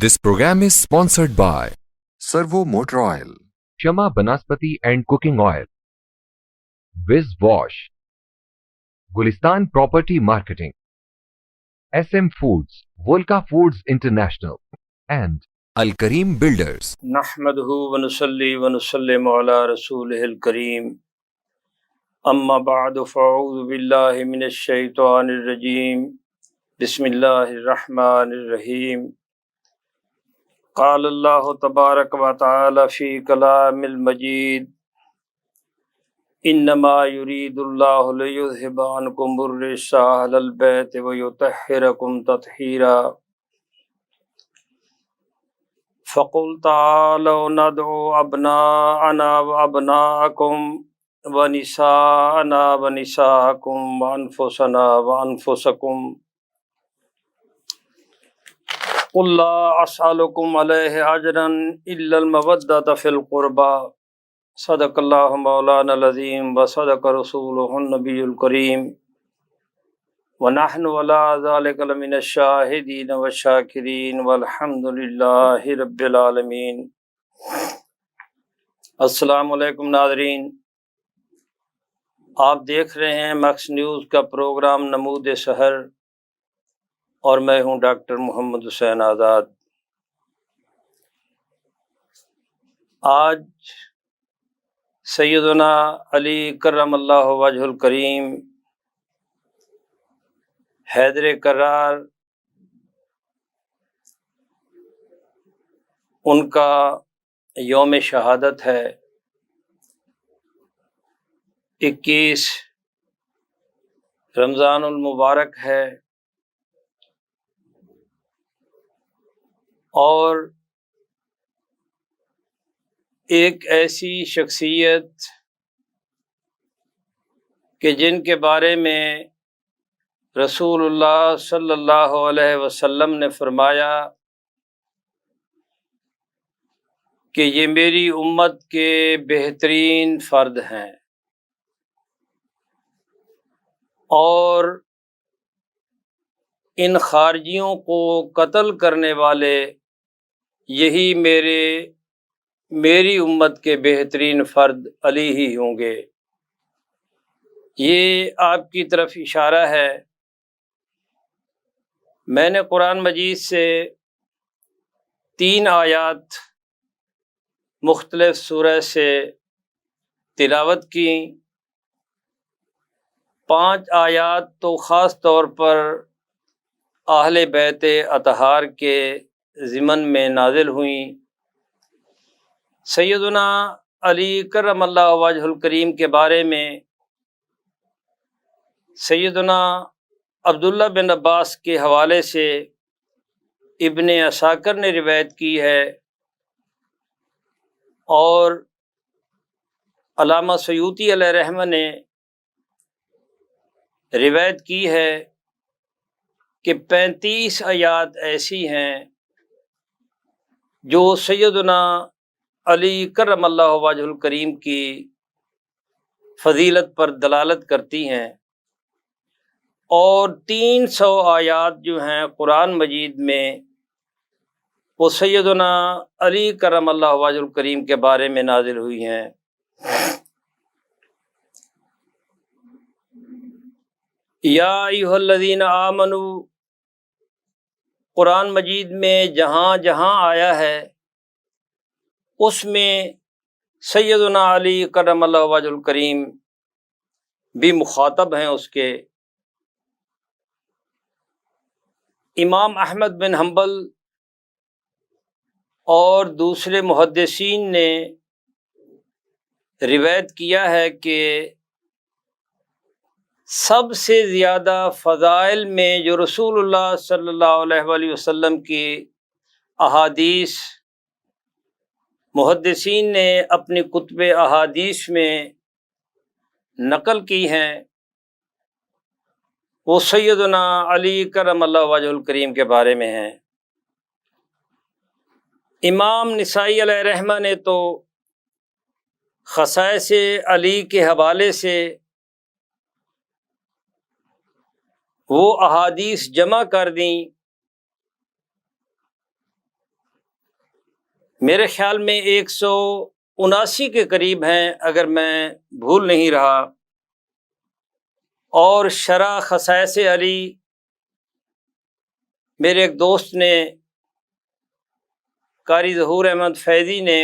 This program is sponsored by Servo Motor Oil, Shama Banaspati and Cooking Oil, Viz Wash, Gulistan Property Marketing, SM Foods, Volca Foods International, and Al Kareem Builders. نحمده ونصلي ونسلم على رسوله الكريم اما بعد فاعوذ بالله من الشیطان الرجیم بسم اللہ الرحمن الرحیم قال اللہ تبارک و تعالی فی کلام المجید انما يريد الله ليذهب عنكم الرجس اهل البيت ويطهركم تطهيرا فقل تعالوا ندعو ابناءنا وابناءكم ونساءنا ونساءكم وانفسنا وانفسكم قل لا اسألكم عليه اجرا الا المودة في القربى صدق الله مولانا العظیم وصدق رسوله النبی الکریم ونحن على ذلك لمن الشاہدین والشاکرین والحمد للہ رب العالمین۔ السلام علیکم ناظرین، آپ دیکھ رہے ہیں میکس نیوز کا پروگرام نمود سحر اور میں ہوں ڈاکٹر محمد حسین آزاد۔ آج سیدنا علی کرم اللہ وجہ الکریم حیدر کرار ان کا یوم شہادت ہے۔ 21 رمضان المبارک ہے اور ایک ایسی شخصیت کہ جن کے بارے میں رسول اللہ صلی اللہ علیہ وسلم نے فرمایا کہ یہ میری امت کے بہترین فرد ہیں اور ان خارجیوں کو قتل کرنے والے یہی میری امت کے بہترین فرد علی ہی ہوں گے۔ یہ آپ کی طرف اشارہ ہے۔ میں نے قرآن مجید سے 3 آیات مختلف سورہ سے تلاوت کی۔ 5 آیات تو خاص طور پر اہل بیت اطہار کے ضمن میں نازل ہوئیں۔ سیدنا علی کرم اللہ وجہ الکریم کے بارے میں سیدنا عبداللہ بن عباس کے حوالے سے ابن عساکر نے روایت کی ہے اور علامہ سیوطی علیہ رحمہ نے روایت کی ہے کہ 35 آیات ایسی ہیں جو سیدنا علی کرم اللہ وجہ الکریم کی فضیلت پر دلالت کرتی ہیں، اور 300 آیات جو ہیں قرآن مجید میں وہ سیدنا علی کرم اللہ وجہ الکریم کے بارے میں نازل ہوئی ہیں۔ یا ایھا الذین آمنوا قرآن مجید میں جہاں جہاں آیا ہے اس میں سیدنا علی کرم اللہ وجہ الکریم بھی مخاطب ہیں اس کے۔ امام احمد بن حنبل اور دوسرے محدثین نے روایت کیا ہے کہ سب سے زیادہ فضائل میں جو رسول اللہ صلی اللہ علیہ وآلہ وسلم کی احادیث محدثین نے اپنی کتب احادیث میں نقل کی ہیں وہ سیدنا علی کرم اللہ وجہ الکریم کے بارے میں ہیں۔ امام نسائی علیہ رحمہ نے تو خصائص علی کے حوالے سے وہ احادیث جمع کر دیں میرے خیال میں 179 کے قریب ہیں اگر میں بھول نہیں رہا، اور شرح خصائص علی میرے ایک دوست نے، قاری ظہور احمد فیضی نے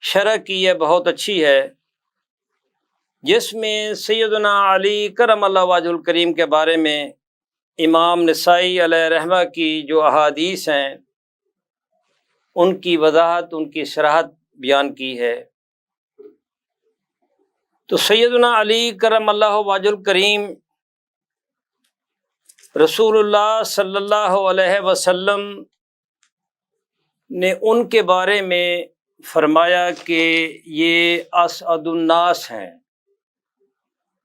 شرح کی ہے، بہت اچھی ہے، جس میں سیدنا علی کرم اللہ وجہ الکریم کے بارے میں امام نسائی علیہ رحمہ کی جو احادیث ہیں ان کی وضاحت، ان کی شرحت بیان کی ہے۔ تو سیدنا علی کرم اللہ وجہ الکریم رسول اللہ صلی اللہ علیہ وسلم نے ان کے بارے میں فرمایا کہ یہ اسعد الناس ہیں،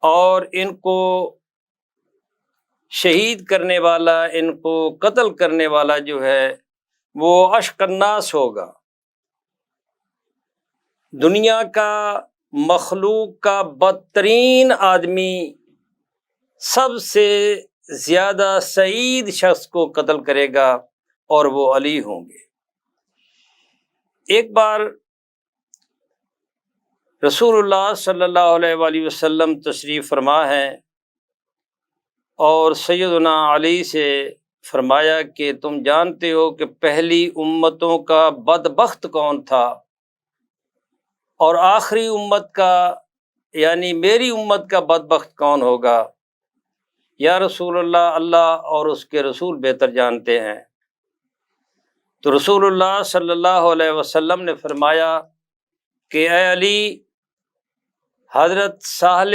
اور ان کو شہید کرنے والا، ان کو قتل کرنے والا جو ہے وہ اشق الناس ہوگا۔ دنیا کا مخلوق کا بدترین آدمی سب سے زیادہ سعید شخص کو قتل کرے گا، اور وہ علی ہوں گے۔ ایک بار رسول اللہ صلی اللہ علیہ وآلہ وسلم تشریف فرما ہیں، اور سیدنا علی سے فرمایا کہ تم جانتے ہو کہ پہلی امتوں کا بدبخت کون تھا، اور آخری امت کا یعنی میری امت کا بدبخت کون ہوگا؟ یا رسول اللہ، اللہ اور اس کے رسول بہتر جانتے ہیں۔ تو رسول اللہ صلی اللہ علیہ وسلم نے فرمایا کہ اے علی، حضرت سہل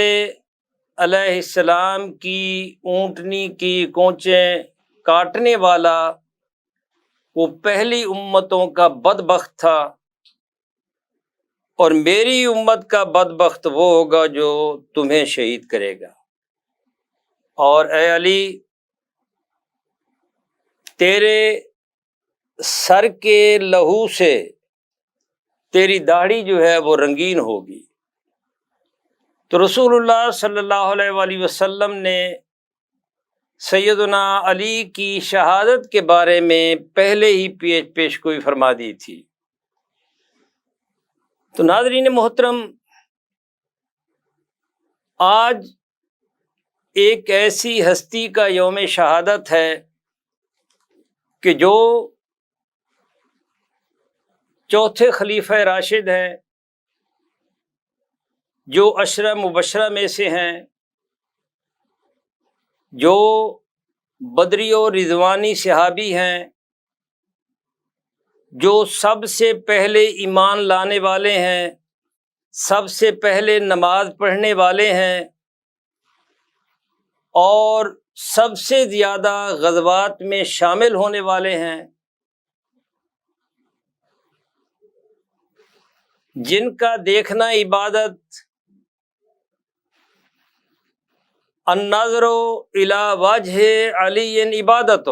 علیہ السلام کی اونٹنی کی کونچیں کاٹنے والا وہ پہلی امتوں کا بدبخت تھا، اور میری امت کا بدبخت وہ ہوگا جو تمہیں شہید کرے گا۔ اور اے علی، تیرے سر کے لہو سے تیری داڑھی جو ہے وہ رنگین ہوگی۔ تو رسول اللہ صلی اللہ علیہ وآلہ وسلم نے سیدنا علی کی شہادت کے بارے میں پہلے ہی پیش گوئی فرما دی تھی۔ تو ناظرین محترم، آج ایک ایسی ہستی کا یوم شہادت ہے کہ جو چوتھے خلیفہ راشد ہیں، جو عشرہ مبشرہ میں سے ہیں، جو بدری و رضوانی صحابی ہیں، جو سب سے پہلے ایمان لانے والے ہیں، سب سے پہلے نماز پڑھنے والے ہیں، اور سب سے زیادہ غزوات میں شامل ہونے والے ہیں، جن کا دیکھنا عبادت، النظر الی وجہ علی عبادت،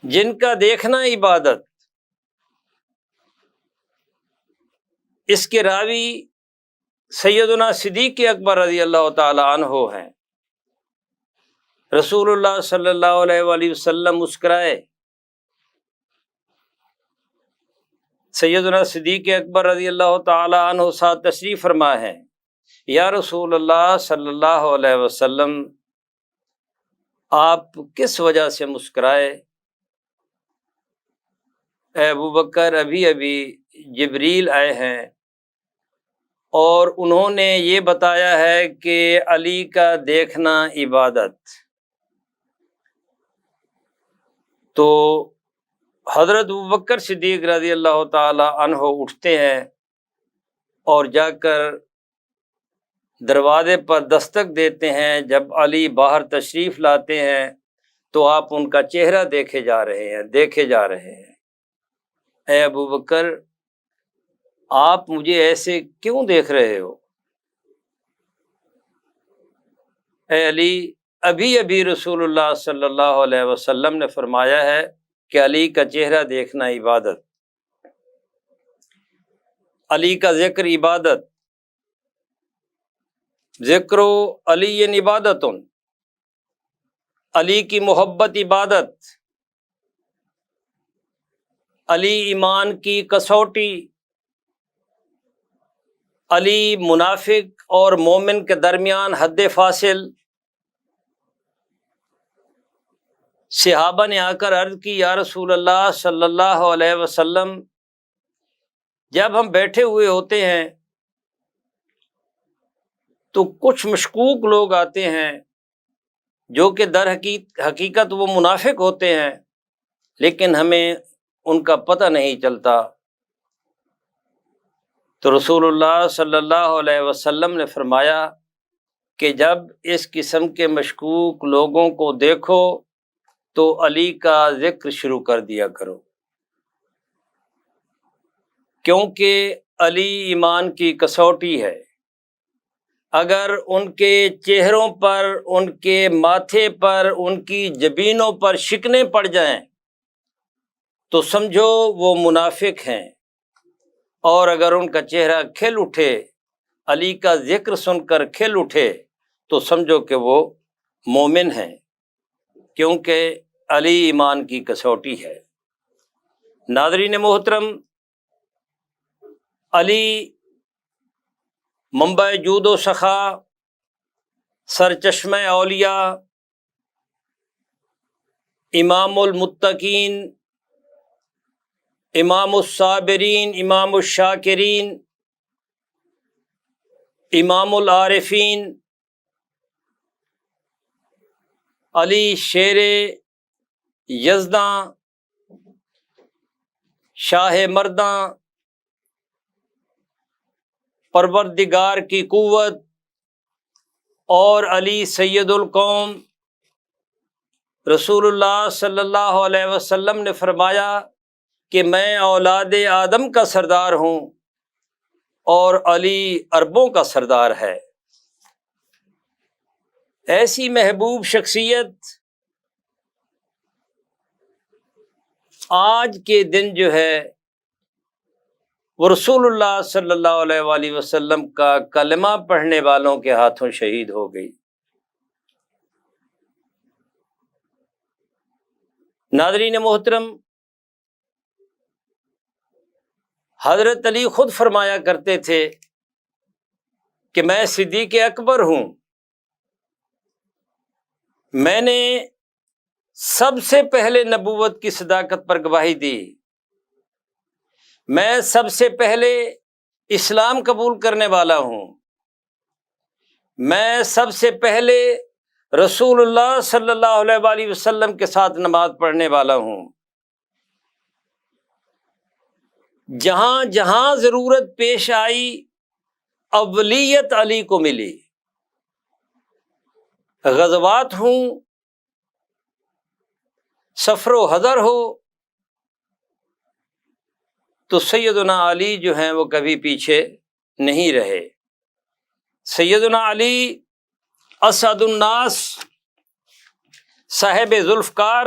جن کا دیکھنا عبادت، اس کے راوی سیدنا صدیق اکبر رضی اللہ تعالی عنہ ہیں۔ رسول اللہ صلی اللہ علیہ وآلہ وسلم مسکرائے، سیدنا صدیق اکبر رضی اللہ تعالی عنہ ساتھ تشریف فرما ہے۔ یا رسول اللہ صلی اللہ علیہ وسلم، آپ کس وجہ سے مسکرائے؟ اے ابو بکر، ابھی جبریل آئے ہیں اور انہوں نے یہ بتایا ہے کہ علی کا دیکھنا عبادت۔ تو حضرت ابوبکر صدیق رضی اللہ تعالی عنہ اٹھتے ہیں اور جا کر دروازے پر دستک دیتے ہیں۔ جب علی باہر تشریف لاتے ہیں تو آپ ان کا چہرہ دیکھے جا رہے ہیں۔ اے ابوبکر، آپ مجھے ایسے کیوں دیکھ رہے ہو؟ اے علی، ابھی رسول اللہ صلی اللہ علیہ وسلم نے فرمایا ہے کہ علی کا چہرہ دیکھنا عبادت، علی کا ذکر عبادت، ذکر علی عبادت، علی کی محبت عبادت، علی ایمان کی کسوٹی، علی منافق اور مومن کے درمیان حد فاصل۔ صحابہ نے آ کر عرض کی، یا رسول اللہ صلی اللہ علیہ وسلم، جب ہم بیٹھے ہوئے ہوتے ہیں تو کچھ مشکوک لوگ آتے ہیں جو کہ در حقیقت وہ منافق ہوتے ہیں، لیکن ہمیں ان کا پتہ نہیں چلتا۔ تو رسول اللہ صلی اللہ علیہ وسلم نے فرمایا کہ جب اس قسم کے مشکوک لوگوں کو دیکھو تو علی کا ذکر شروع کر دیا کرو، کیونکہ علی ایمان کی کسوٹی ہے۔ اگر ان کے چہروں پر، ان کے ماتھے پر، ان کی جبینوں پر شکنیں پڑ جائیں تو سمجھو وہ منافق ہیں، اور اگر ان کا چہرہ کھل اٹھے، علی کا ذکر سن کر کھل اٹھے، تو سمجھو کہ وہ مومن ہیں، کیونکہ علی ایمان کی کسوٹی ہے۔ ناظرین محترم، علی منبع جود و سخا، سرچشمہ اولیاء، امام المتقین، امام الصابرین، امام الشاکرین، امام العارفین، علی شیر یزداں، شاہ مرداں، پروردگار کی قوت، اور علی سید القوم۔ رسول اللہ صلی اللہ علیہ وسلم نے فرمایا کہ میں اولاد آدم کا سردار ہوں اور علی اربوں کا سردار ہے۔ ایسی محبوب شخصیت آج کے دن جو ہے وہ رسول اللہ صلی اللہ علیہ وآلہ وسلم کا کلمہ پڑھنے والوں کے ہاتھوں شہید ہو گئی۔ ناظرین محترم، حضرت علی خود فرمایا کرتے تھے کہ میں صدیق اکبر ہوں، میں نے سب سے پہلے نبوت کی صداقت پر گواہی دی، میں سب سے پہلے اسلام قبول کرنے والا ہوں، میں سب سے پہلے رسول اللہ صلی اللہ علیہ وآلہ وسلم کے ساتھ نماز پڑھنے والا ہوں۔ جہاں جہاں ضرورت پیش آئی اولیت علی کو ملی، غزوات ہوں، سفر و حضر ہو، تو سیدنا علی جو ہیں وہ کبھی پیچھے نہیں رہے۔ سیدنا علی اسعد الناس، صاحب ذوالفقار،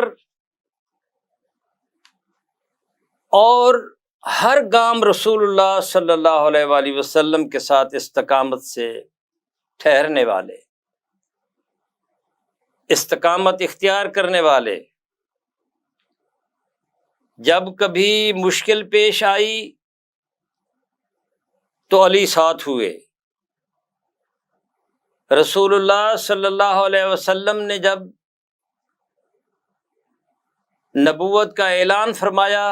اور ہر گام رسول اللہ صلی اللہ علیہ وآلہ وسلم کے ساتھ استقامت سے ٹھہرنے والے، استقامت اختیار کرنے والے، جب کبھی مشکل پیش آئی تو علی ساتھ ہوئے۔ رسول اللہ صلی اللہ علیہ وسلم نے جب نبوت کا اعلان فرمایا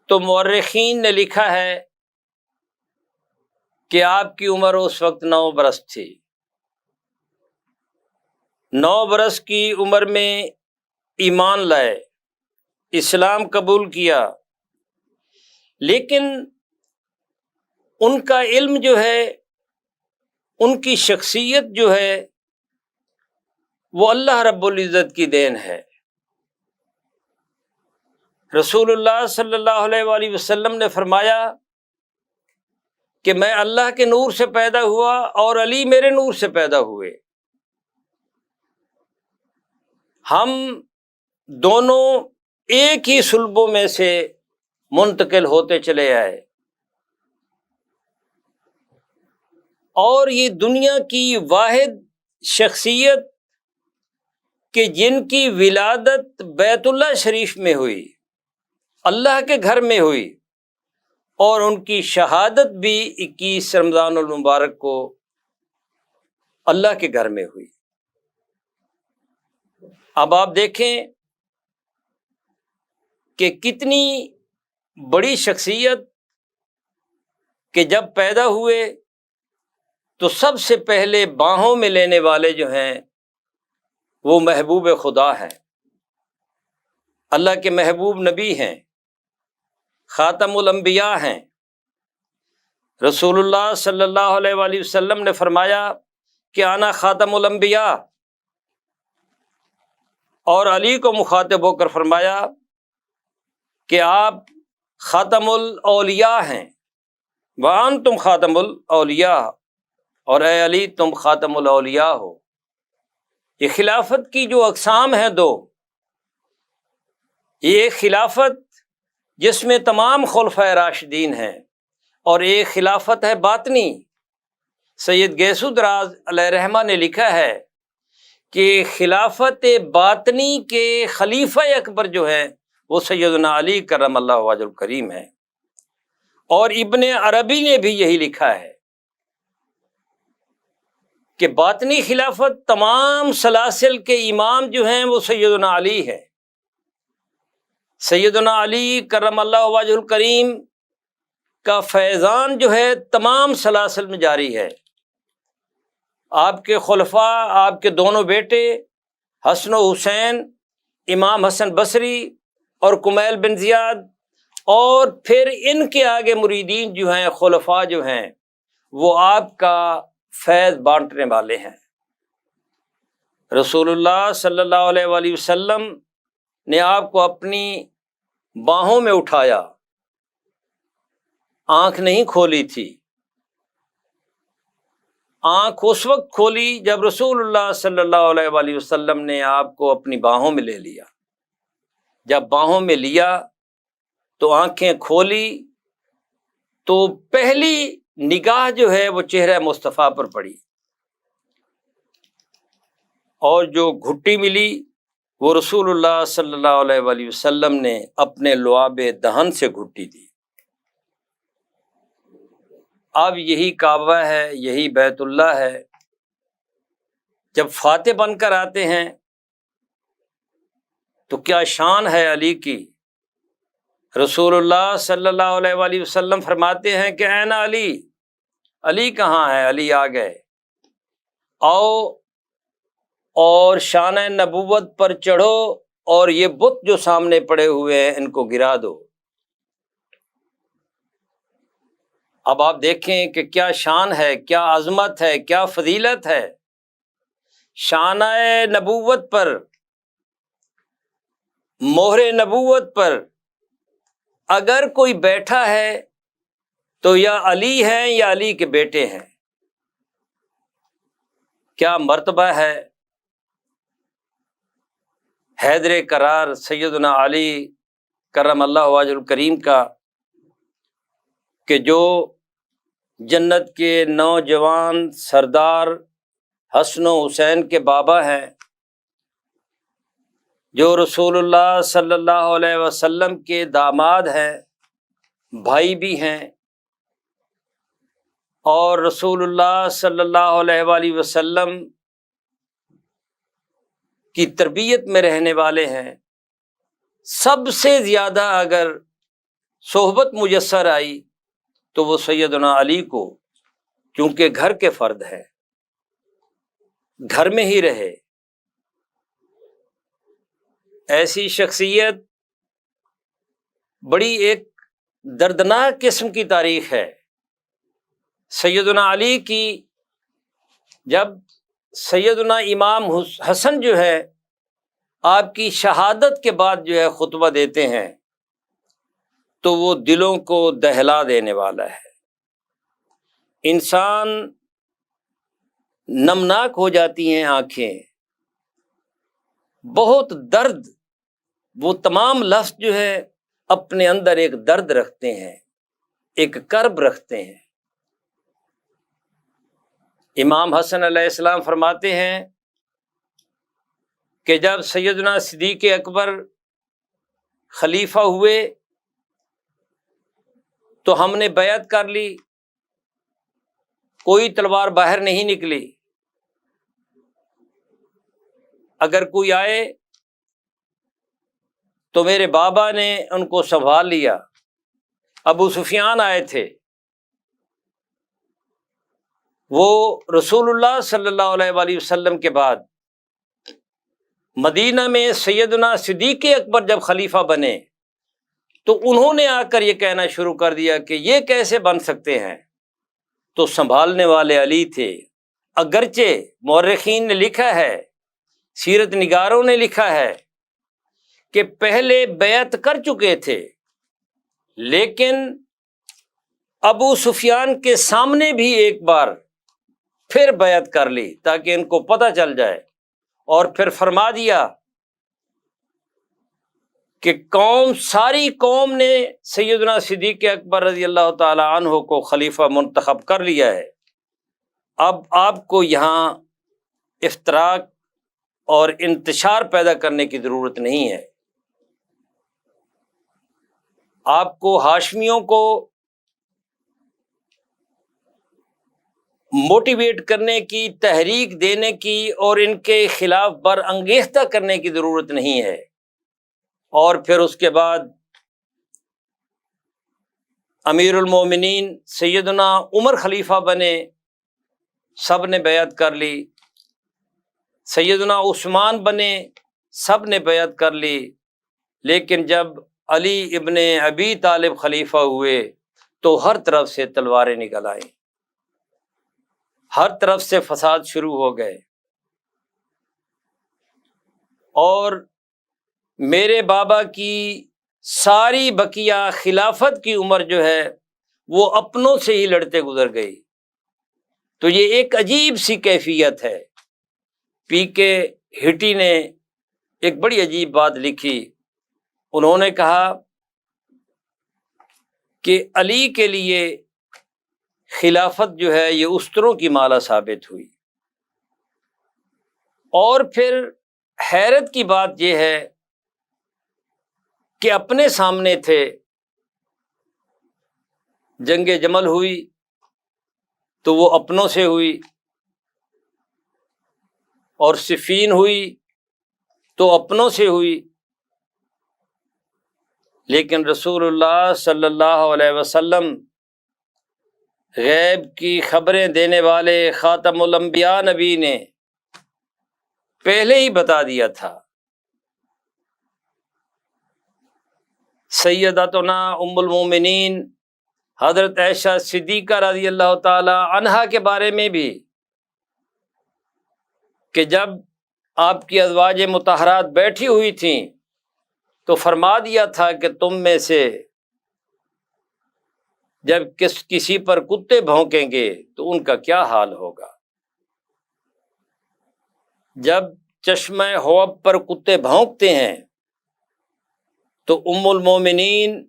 تو مورخین نے لکھا ہے کہ آپ کی عمر اس وقت 9 برس تھی۔ 9 برس کی عمر میں ایمان لائے، اسلام قبول کیا، لیکن ان کا علم جو ہے، ان کی شخصیت جو ہے، وہ اللہ رب العزت کی دین ہے۔ رسول اللہ صلی اللہ علیہ وآلہ وسلم نے فرمایا کہ میں اللہ کے نور سے پیدا ہوا اور علی میرے نور سے پیدا ہوئے، ہم دونوں ایک ہی صلبوں میں سے منتقل ہوتے چلے آئے، اور یہ دنیا کی واحد شخصیت کہ جن کی ولادت بیت اللہ شریف میں ہوئی، اللہ کے گھر میں ہوئی، اور ان کی شہادت بھی 21 رمضان المبارک کو اللہ کے گھر میں ہوئی۔ اب آپ دیکھیں کہ کتنی بڑی شخصیت کہ جب پیدا ہوئے تو سب سے پہلے باہوں میں لینے والے جو ہیں وہ محبوب خدا ہیں، اللہ کے محبوب نبی ہیں، خاتم الانبیاء ہیں۔ رسول اللہ صلی اللہ علیہ وآلہ وسلم نے فرمایا کہ انا خاتم الانبیاء، اور علی کو مخاطب ہو کر فرمایا کہ آپ خاتم الاولیاء ہیں، وانتم خاتم الاولیاء، اور اے علی تم خاتم الاولیاء ہو۔ یہ خلافت کی جو اقسام ہیں دو، یہ ایک خلافت جس میں تمام خلفائے راشدین ہیں، اور ایک خلافت ہے باطنی۔ سید گیسو دراز علیہ رحمہ نے لکھا ہے کہ خلافت باطنی کے خلیفہ اکبر جو ہیں وہ سیدنا علی کرم اللہ وجہ الکریم ہیں، اور ابن عربی نے بھی یہی لکھا ہے کہ باطنی خلافت تمام سلاسل کے امام جو ہیں وہ سیدنا علی ہیں۔ سیدنا علی کرم اللہ وجہ الکریم کا فیضان جو ہے تمام سلاسل میں جاری ہے۔ آپ کے خلفاء، آپ کے دونوں بیٹے حسن و حسین، امام حسن بصری اور کمیل بن زیاد، اور پھر ان کے آگے مریدین جو ہیں، خلفاء جو ہیں، وہ آپ کا فیض بانٹنے والے ہیں۔ رسول اللہ صلی اللہ علیہ وآلہ وسلم نے آپ کو اپنی باہوں میں اٹھایا، آنکھ نہیں کھولی تھی۔ آنکھ اس وقت کھولی جب رسول اللہ صلی اللہ علیہ وآلہ وسلم نے آپ کو اپنی باہوں میں لے لیا۔ جب باہوں میں لیا تو آنکھیں کھولی تو پہلی نگاہ جو ہے وہ چہرہ مصطفیٰ پر پڑی، اور جو گھٹی ملی وہ رسول اللہ صلی اللہ علیہ وآلہ وسلم نے اپنے لعاب دہن سے گھٹی دی۔ اب یہی کعبہ ہے، یہی بیت اللہ ہے۔ جب فاتح بن کر آتے ہیں تو کیا شان ہے علی کی۔ رسول اللہ صلی اللہ علیہ وآلہ وسلم فرماتے ہیں کہ اے نا علی، علی کہاں ہے؟ علی آ گئے، آؤ اور شان نبوت پر چڑھو، اور یہ بت جو سامنے پڑے ہوئے ہیں ان کو گرا دو۔ اب آپ دیکھیں کہ کیا شان ہے، کیا عظمت ہے، کیا فضیلت ہے۔ شانہ نبوت پر، مہر نبوت پر اگر کوئی بیٹھا ہے تو یا علی ہیں یا علی کے بیٹے ہیں۔ کیا مرتبہ ہے حیدر کرار سیدنا علی کرم اللہ وجہ الکریم کا، کہ جو جنت کے نوجوان سردار حسن و حسین کے بابا ہیں، جو رسول اللہ صلی اللہ علیہ وسلم کے داماد ہیں، بھائی بھی ہیں، اور رسول اللہ صلی اللہ علیہ وآلہ وسلم کی تربیت میں رہنے والے ہیں۔ سب سے زیادہ اگر صحبت میسر آئی تو وہ سیدنا علی کو، کیونکہ گھر کے فرد ہیں، گھر میں ہی رہے۔ ایسی شخصیت، بڑی ایک دردناک قسم کی تاریخ ہے سیدنا علی کی۔ جب سیدنا امام حسن جو ہے آپ کی شہادت کے بعد جو ہے خطبہ دیتے ہیں تو وہ دلوں کو دہلا دینے والا ہے۔ انسان نمناک ہو جاتی ہیں آنکھیں، بہت درد، وہ تمام لفظ جو ہے اپنے اندر ایک درد رکھتے ہیں، ایک کرب رکھتے ہیں۔ امام حسن علیہ السلام فرماتے ہیں کہ جب سیدنا صدیق اکبر خلیفہ ہوئے تو ہم نے بیعت کر لی، کوئی تلوار باہر نہیں نکلی، اگر کوئی آئے تو میرے بابا نے ان کو سنبھال لیا۔ ابو سفیان آئے تھے، وہ رسول اللہ صلی اللہ علیہ وآلہ وسلم کے بعد مدینہ میں سیدنا صدیق اکبر جب خلیفہ بنے تو انہوں نے آ کر یہ کہنا شروع کر دیا کہ یہ کیسے بن سکتے ہیں، تو سنبھالنے والے علی تھے۔ اگرچہ مورخین نے لکھا ہے، سیرت نگاروں نے لکھا ہے کہ پہلے بیعت کر چکے تھے، لیکن ابو سفیان کے سامنے بھی ایک بار پھر بیعت کر لی تاکہ ان کو پتہ چل جائے، اور پھر فرما دیا کہ ساری قوم نے سیدنا صدیق اکبر رضی اللہ تعالی عنہ کو خلیفہ منتخب کر لیا ہے، اب آپ کو یہاں افتراق اور انتشار پیدا کرنے کی ضرورت نہیں ہے، آپ کو ہاشمیوں کو موٹیویٹ کرنے کی، تحریک دینے کی اور ان کے خلاف برانگیختہ کرنے کی ضرورت نہیں ہے۔ اور پھر اس کے بعد امیر المومنین سیدنا عمر خلیفہ بنے، سب نے بیعت کر لی، سیدنا عثمان بنے، سب نے بیعت کر لی، لیکن جب علی ابن ابی طالب خلیفہ ہوئے تو ہر طرف سے تلواریں نکل آئیں، ہر طرف سے فساد شروع ہو گئے، اور میرے بابا کی ساری بقیہ خلافت کی عمر جو ہے وہ اپنوں سے ہی لڑتے گزر گئی۔ تو یہ ایک عجیب سی کیفیت ہے۔ پی کے ہٹی نے ایک بڑی عجیب بات لکھی، انہوں نے کہا کہ علی کے لیے خلافت جو ہے یہ استروں کی مالا ثابت ہوئی۔ اور پھر حیرت کی بات یہ ہے کہ اپنے سامنے تھے، جنگ جمل ہوئی تو وہ اپنوں سے ہوئی، اور صفین ہوئی تو اپنوں سے ہوئی، لیکن رسول اللہ صلی اللہ علیہ وسلم غیب کی خبریں دینے والے خاتم الانبیاء نبی نے پہلے ہی بتا دیا تھا۔ سیدتنا ام المومنین حضرت عائشہ صدیقہ رضی اللہ تعالی عنہا کے بارے میں بھی کہ جب آپ کی ازواج مطہرات بیٹھی ہوئی تھیں تو فرما دیا تھا کہ تم میں سے جب کسی پر کتے بھونکیں گے تو ان کا کیا حال ہوگا۔ جب چشمہ حوض پر کتے بھونکتے ہیں تو ام المومنین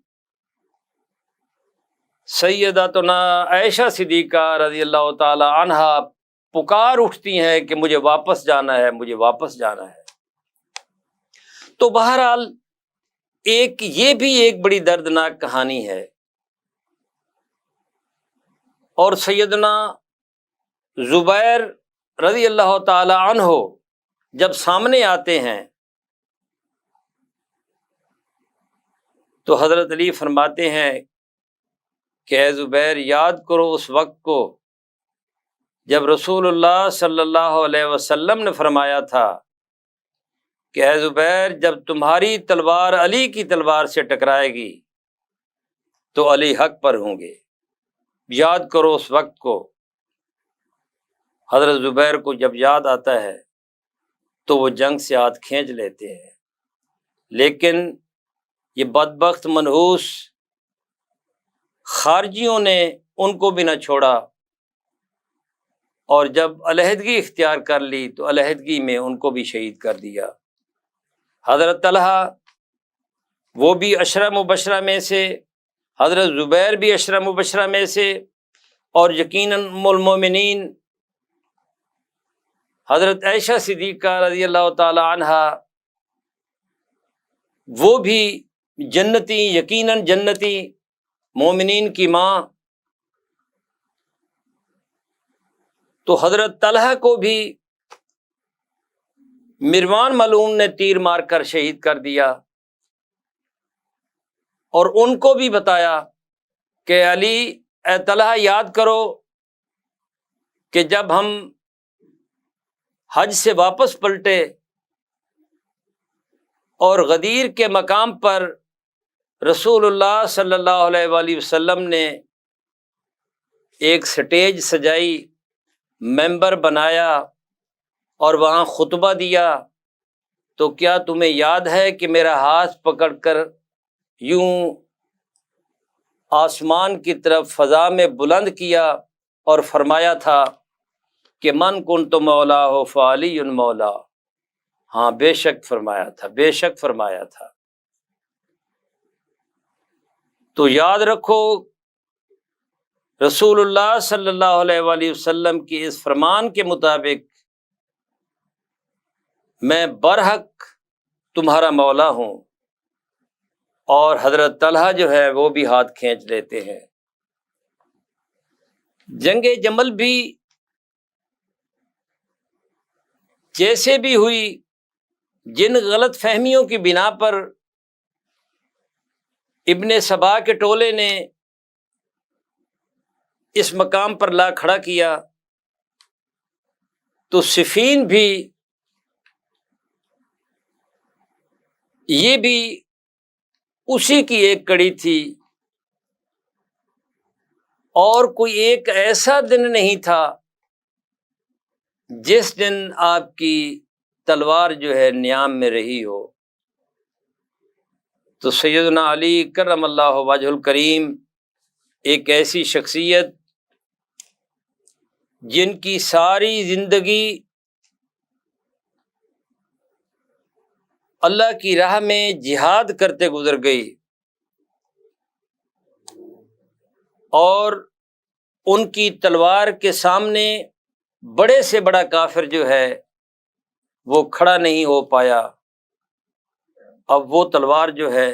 سیدتنا عائشہ صدیقہ رضی اللہ تعالی عنہا پکار اٹھتی ہیں کہ مجھے واپس جانا ہے، مجھے واپس جانا ہے۔ تو بہرحال یہ بھی ایک بڑی دردناک کہانی ہے۔ اور سیدنا زبیر رضی اللہ تعالی عنہ جب سامنے آتے ہیں تو حضرت علی فرماتے ہیں کہ اے زبیر، یاد کرو اس وقت کو جب رسول اللہ صلی اللہ علیہ وسلم نے فرمایا تھا کہ اے زبیر، جب تمہاری تلوار علی کی تلوار سے ٹکرائے گی تو علی حق پر ہوں گے، یاد کرو اس وقت کو۔ حضرت زبیر کو جب یاد آتا ہے تو وہ جنگ سے ہاتھ کھینچ لیتے ہیں، لیکن یہ بدبخت منحوس خارجیوں نے ان کو بھی نہ چھوڑا، اور جب علیحدگی اختیار کر لی تو علیحدگی میں ان کو بھی شہید کر دیا۔ حضرت طلحہ وہ بھی عشرہ مبشرہ میں سے، حضرت زبیر بھی عشرہ مبشرہ میں سے، اور یقیناً ام المومنین حضرت عائشہ صدیقہ رضی اللہ تعالی عنہا وہ بھی جنتی، یقیناً جنتی، مومنین کی ماں. تو حضرت طلحہ کو بھی مروان ملعون نے تیر مار کر شہید کر دیا، اور ان کو بھی بتایا کہ علی، اے طلحہ یاد کرو کہ جب ہم حج سے واپس پلٹے اور غدیر کے مقام پر رسول اللہ صلی اللہ علیہ وآلہ وسلم نے ایک سٹیج سجائی، ممبر بنایا اور وہاں خطبہ دیا، تو کیا تمہیں یاد ہے کہ میرا ہاتھ پکڑ کر یوں آسمان کی طرف فضا میں بلند کیا اور فرمایا تھا کہ من کنت مولا ہو فعلی مولا. ہاں بے شک فرمایا تھا، بے شک فرمایا تھا. تو یاد رکھو رسول اللہ صلی اللہ علیہ وآلہ وسلم کی اس فرمان کے مطابق میں برحق تمہارا مولا ہوں، اور حضرت طلحہ جو ہے وہ بھی ہاتھ کھینچ لیتے ہیں. جنگ جمل بھی جیسے بھی ہوئی، جن غلط فہمیوں کی بنا پر ابن سبا کے ٹولے نے اس مقام پر لا کھڑا کیا، تو صفین بھی یہ بھی اسی کی ایک کڑی تھی، اور کوئی ایک ایسا دن نہیں تھا جس دن آپ کی تلوار جو ہے نیام میں رہی ہو. تو سیدنا علی کرم اللہ وجہ الکریم ایک ایسی شخصیت جن کی ساری زندگی اللہ کی راہ میں جہاد کرتے گزر گئی، اور ان کی تلوار کے سامنے بڑے سے بڑا کافر جو ہے وہ کھڑا نہیں ہو پایا. اب وہ تلوار جو ہے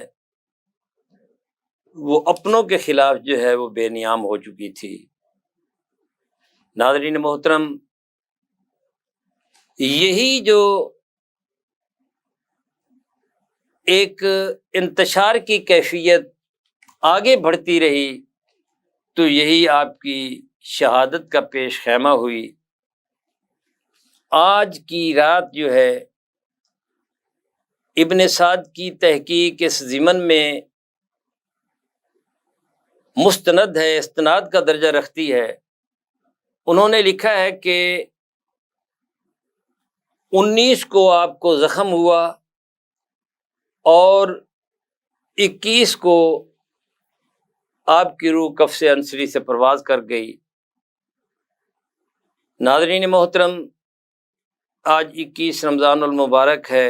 وہ اپنوں کے خلاف جو ہے وہ بے نیام ہو چکی تھی. ناظرین محترم، یہی جو ایک انتشار کی کیفیت آگے بڑھتی رہی، تو یہی آپ کی شہادت کا پیش خیمہ ہوئی. آج کی رات جو ہے ابن سعد کی تحقیق اس ضمن میں مستند ہے، استناد کا درجہ رکھتی ہے. انہوں نے لکھا ہے کہ 19 کو آپ کو زخم ہوا اور 21 کو آپ کی روح کفس انصری سے پرواز کر گئی. ناظرین محترم، آج 21 رمضان المبارک ہے.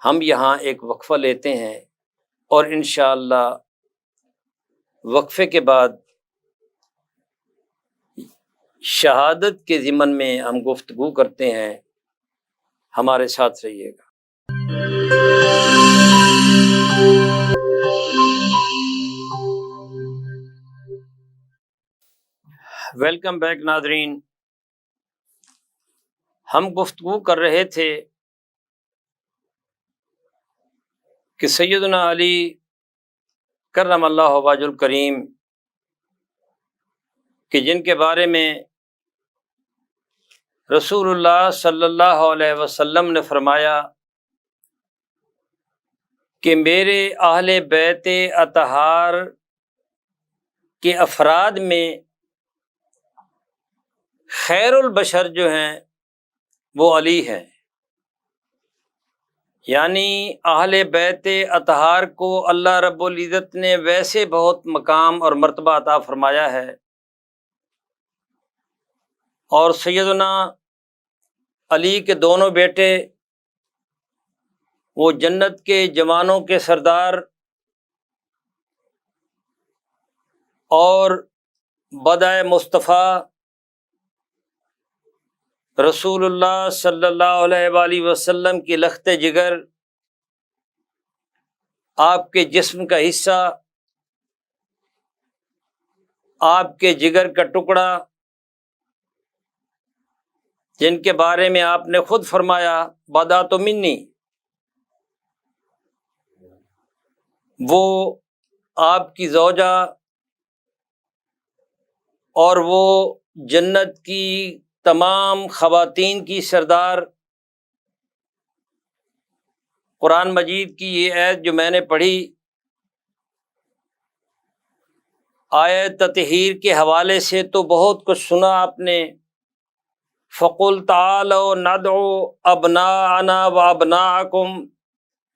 ہم یہاں ایک وقفہ لیتے ہیں، اور انشاءاللہ وقفے کے بعد شہادت کے ضمن میں ہم گفتگو کرتے ہیں. ہمارے ساتھ رہیے گا. ویلکم بیک ناظرین. ہم گفتگو کر رہے تھے کہ سیدنا علی کرم اللہ وجہ الکریم کہ جن کے بارے میں رسول اللہ صلی اللہ علیہ وسلم نے فرمایا کہ میرے اہل بیت اطہار کے افراد میں خیر البشر جو ہیں وہ علی ہیں. یعنی اہل بیت اطہار کو اللہ رب العزت نے ویسے بہت مقام اور مرتبہ عطا فرمایا ہے، اور سیدنا علی کے دونوں بیٹے وہ جنت کے جوانوں کے سردار اور بدائے مصطفیٰ رسول اللہ صلی اللہ علیہ وآلہ وسلم کی لخت جگر، آپ کے جسم کا حصہ، آپ کے جگر کا ٹکڑا، جن کے بارے میں آپ نے خود فرمایا بدات منی، وہ آپ کی زوجہ اور وہ جنت کی تمام خواتین کی سردار۔ قرآن مجید کی یہ آیت جو میں نے پڑھی، آیت تطہیر کے حوالے سے تو بہت کچھ سنا آپ نے۔ فَقُلْ تَعَالَوْا نَدْعُوا أَبْنَاءَنَا وَأَبْنَاءَكُمْ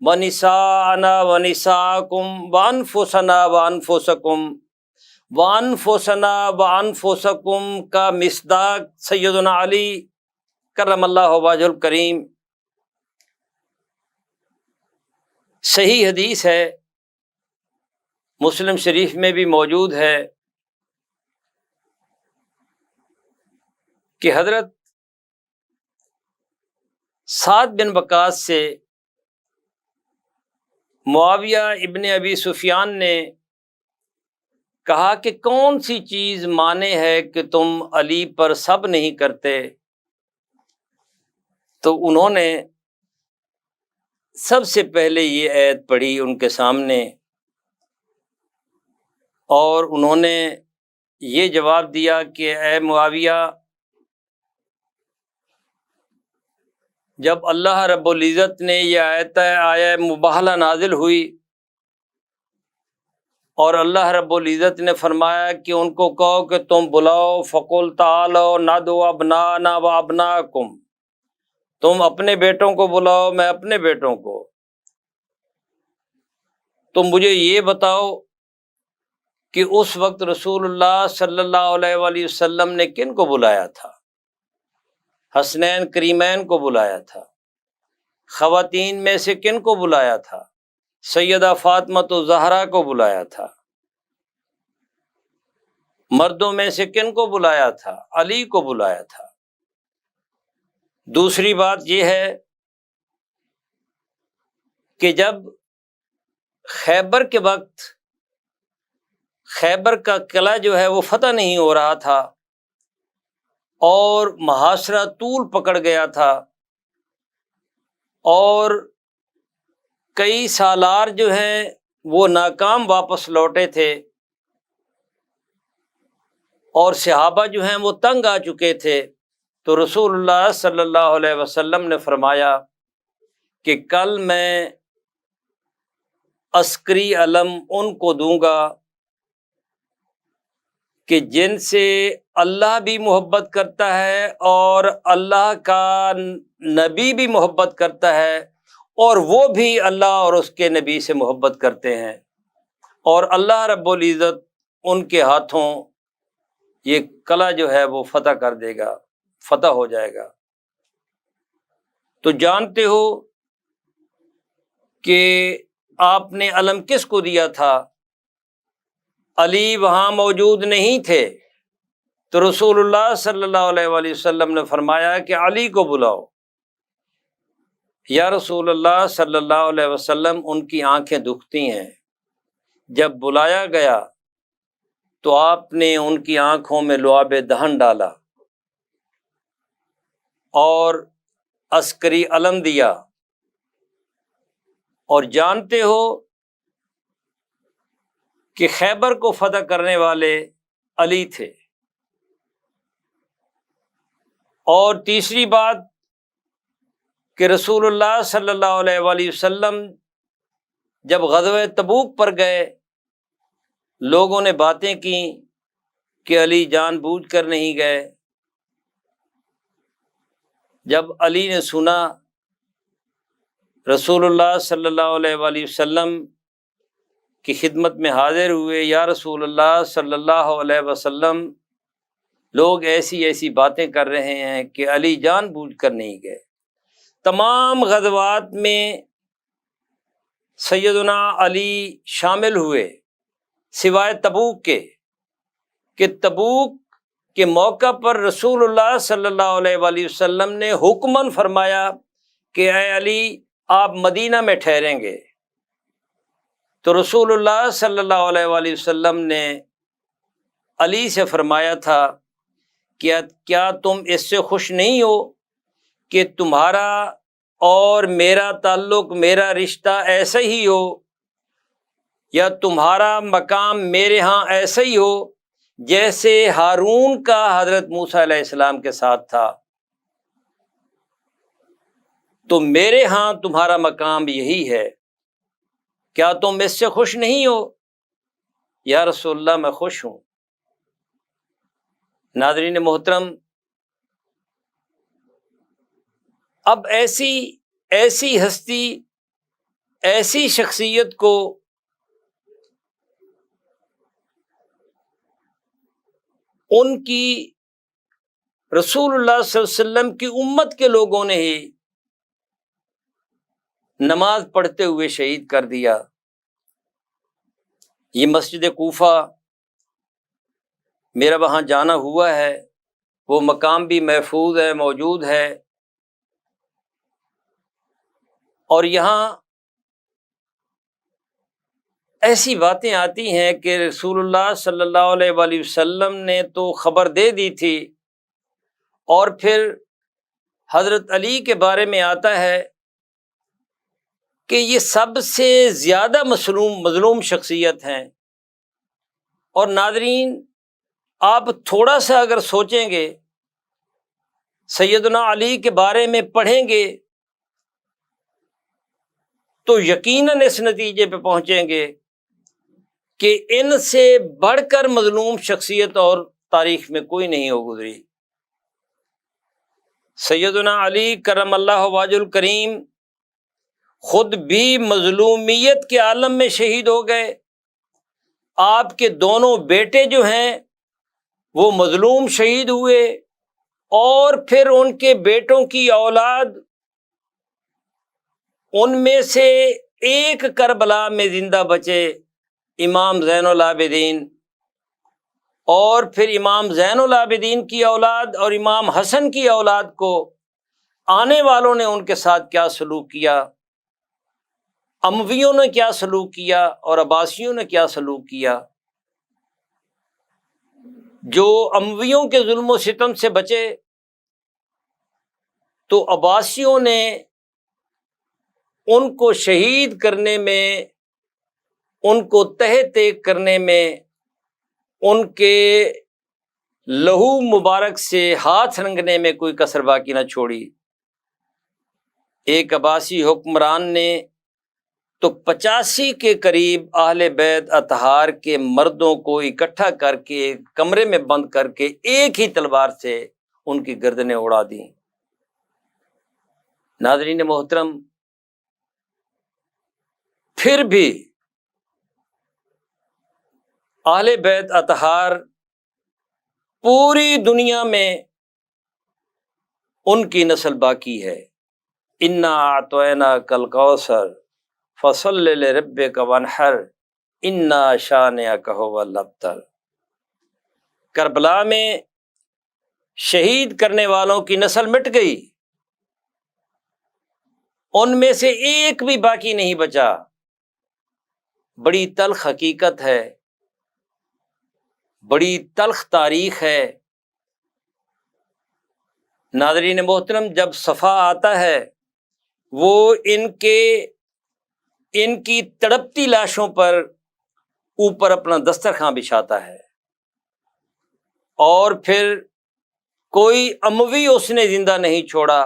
وَنِسَاءَنَا وَنِسَاءَكُمْ وَأَنفُسَنَا وَأَنفُسَكُمْ وَأَنفُسَنَا وَأَنفُسَكُمْ کا مصداق سیدنا علی کرم اللہ وجہ الکریم۔ صحیح حدیث ہے، مسلم شریف میں بھی موجود ہے کہ حضرت سعد بن وقاص سے معاویہ ابن ابی سفیان نے کہا کہ کون سی چیز مانے ہے کہ تم علی پر سب نہیں کرتے؟ تو انہوں نے سب سے پہلے یہ آیت پڑھی ان کے سامنے، اور انہوں نے یہ جواب دیا کہ اے معاویہ، جب اللہ رب العزت نے یہ آیہ مباہلہ نازل ہوئی اور اللہ رب العزت نے فرمایا کہ ان کو کہو کہ تم بلاؤ، فَقُلْ تَعَالَوْا نَدْعُوا أَبْنَاءَنَا وَأَبْنَاءَكُمْ، تم اپنے بیٹوں کو بلاؤ، میں اپنے بیٹوں کو، تم مجھے یہ بتاؤ کہ اس وقت رسول اللہ صلی اللہ علیہ وآلہ وسلم نے کن کو بلایا تھا؟ حسنین کریمین کو بلایا تھا۔ خواتین میں سے کن کو بلایا تھا؟ سیدہ فاطمہ الزہرا کو بلایا تھا۔ مردوں میں سے کن کو بلایا تھا؟ علی کو بلایا تھا۔ دوسری بات یہ ہے کہ جب خیبر کے وقت خیبر کا قلعہ جو ہے وہ فتح نہیں ہو رہا تھا اور محاصرہ طول پکڑ گیا تھا، اور کئی سالار جو ہیں وہ ناکام واپس لوٹے تھے، اور صحابہ جو ہیں وہ تنگ آ چکے تھے، تو رسول اللہ صلی اللہ علیہ وسلم نے فرمایا کہ کل میں عسکری علم ان کو دوں گا کہ جن سے اللہ بھی محبت کرتا ہے اور اللہ کا نبی بھی محبت کرتا ہے، اور وہ بھی اللہ اور اس کے نبی سے محبت کرتے ہیں، اور اللہ رب العزت ان کے ہاتھوں یہ قلعہ جو ہے وہ فتح کر دے گا، فتح ہو جائے گا۔ تو جانتے ہو کہ آپ نے علم کس کو دیا تھا؟ علی وہاں موجود نہیں تھے، تو رسول اللہ صلی اللہ علیہ وآلہ وسلم نے فرمایا کہ علی کو بلاؤ۔ یا رسول اللہ صلی اللہ علیہ وسلم، ان کی آنکھیں دکھتی ہیں۔ جب بلایا گیا تو آپ نے ان کی آنکھوں میں لعاب دہن ڈالا اور عسکری علم دیا، اور جانتے ہو کہ خیبر کو فتح کرنے والے علی تھے۔ اور تیسری بات کہ رسول اللہ صلی اللہ علیہ وآلہ وسلم جب غزوہ تبوک پر گئے، لوگوں نے باتیں کی کہ علی جان بوجھ کر نہیں گئے۔ جب علی نے سنا، رسول اللہ صلی اللہ علیہ وآلہ وسلم کی خدمت میں حاضر ہوئے، یا رسول اللہ صلی اللہ علیہ وسلم، لوگ ایسی ایسی باتیں کر رہے ہیں کہ علی جان بوجھ کر نہیں گئے۔ تمام غزوات میں سیدنا علی شامل ہوئے سوائے تبوک کے، کہ تبوک کے موقع پر رسول اللہ صلی اللہ علیہ وآلہ وسلم نے حکماً فرمایا کہ اے علی آپ مدینہ میں ٹھہریں گے، تو رسول اللہ صلی اللہ علیہ وآلہ وسلم نے علی سے فرمایا تھا کیا تم اس سے خوش نہیں ہو کہ تمہارا اور میرا تعلق، میرا رشتہ ایسا ہی ہو، یا تمہارا مقام میرے ہاں ایسا ہی ہو جیسے ہارون کا حضرت موسیٰ علیہ السلام کے ساتھ تھا، تو میرے ہاں تمہارا مقام یہی ہے، کیا تم اس سے خوش نہیں ہو؟ یا رسول اللہ میں خوش ہوں۔ ناظرین محترم، اب ایسی ہستی، ایسی شخصیت کو ان کی رسول اللہ صلی اللہ علیہ وسلم کی امت کے لوگوں نے ہی نماز پڑھتے ہوئے شہید کر دیا۔ یہ مسجد کوفہ، میرا وہاں جانا ہوا ہے، وہ مقام بھی محفوظ ہے، موجود ہے، اور یہاں ایسی باتیں آتی ہیں کہ رسول اللہ صلی اللہ علیہ وآلہ وسلم نے تو خبر دے دی تھی، اور پھر حضرت علی کے بارے میں آتا ہے کہ یہ سب سے زیادہ مظلوم شخصیت ہیں۔ اور ناظرین، آپ تھوڑا سا اگر سوچیں گے، سیدنا علی کے بارے میں پڑھیں گے، تو یقیناً اس نتیجے پہ پہنچیں گے کہ ان سے بڑھ کر مظلوم شخصیت اور تاریخ میں کوئی نہیں ہو گزری۔ سیدنا علی کرم اللہ وجہہ الکریم خود بھی مظلومیت کے عالم میں شہید ہو گئے، آپ کے دونوں بیٹے جو ہیں وہ مظلوم شہید ہوئے، اور پھر ان کے بیٹوں کی اولاد، ان میں سے ایک کربلا میں زندہ بچے امام زین العابدین، اور پھر امام زین العابدین کی اولاد اور امام حسن کی اولاد کو آنے والوں نے ان کے ساتھ کیا سلوک کیا، امویوں نے کیا سلوک کیا اور عباسیوں نے کیا سلوک کیا۔ جو امویوں کے ظلم و ستم سے بچے تو عباسیوں نے ان کو شہید کرنے میں، ان کو تہہ تیگ کرنے میں، ان کے لہو مبارک سے ہاتھ رنگنے میں کوئی کسر باقی نہ چھوڑی۔ ایک عباسی حکمران نے تو 85 کے قریب اہل بیت اطہار کے مردوں کو اکٹھا کر کے کمرے میں بند کر کے ایک ہی تلوار سے ان کی گردنیں اڑا دیں۔ ناظرین محترم، پھر بھی اہل بیت اطہار پوری دنیا میں ان کی نسل باقی ہے۔ انا اعطیناک الکوثر فصل لربک وانحر انا شانئک ھو الابتر۔ کربلا میں شہید کرنے والوں کی نسل مٹ گئی، ان میں سے ایک بھی باقی نہیں بچا۔ بڑی تلخ حقیقت ہے، بڑی تلخ تاریخ ہے۔ ناظرین محترم، جب صفا آتا ہے وہ ان کی تڑپتی لاشوں پر اوپر اپنا دسترخوان بچھاتا ہے، اور پھر کوئی اموی اس نے زندہ نہیں چھوڑا۔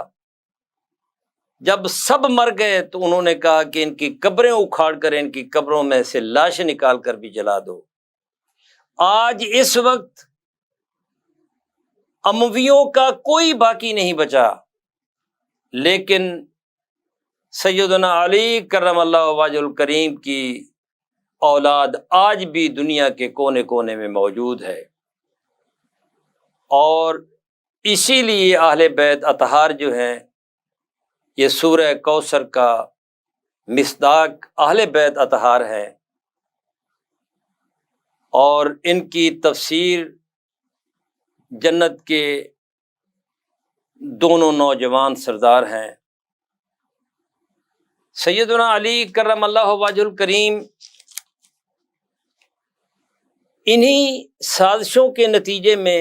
جب سب مر گئے تو انہوں نے کہا کہ ان کی قبریں اکھاڑ کر ان کی قبروں میں سے لاشیں نکال کر بھی جلا دو۔ آج اس وقت امویوں کا کوئی باقی نہیں بچا، لیکن سیدنا علی کرم اللہ وجہ الکریم کی اولاد آج بھی دنیا کے کونے کونے میں موجود ہے، اور اسی لیے اہل بیت اطہار جو ہیں یہ سورہ کوثر کا مصداق اہل بیت اطہار ہے، اور ان کی تفسیر جنت کے دونوں نوجوان سردار ہیں۔ سیدنا علی کرم اللہ وجہ الکریم انہی سازشوں کے نتیجے میں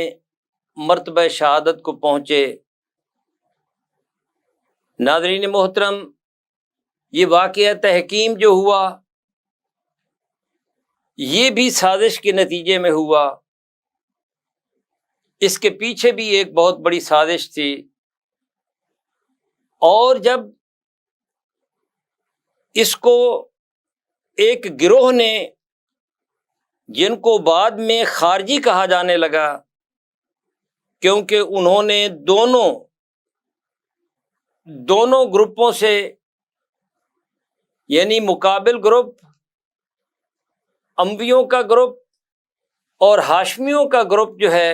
مرتبہ شہادت کو پہنچے۔ ناظرین محترم، یہ واقعہ تحکیم جو ہوا یہ بھی سازش کے نتیجے میں ہوا۔ اس کے پیچھے بھی ایک بہت بڑی سازش تھی، اور جب اس کو ایک گروہ نے، جن کو بعد میں خارجی کہا جانے لگا، کیونکہ انہوں نے دونوں گروپوں سے، یعنی مقابل گروپ انبیوں کا گروپ اور ہاشمیوں کا گروپ جو ہے،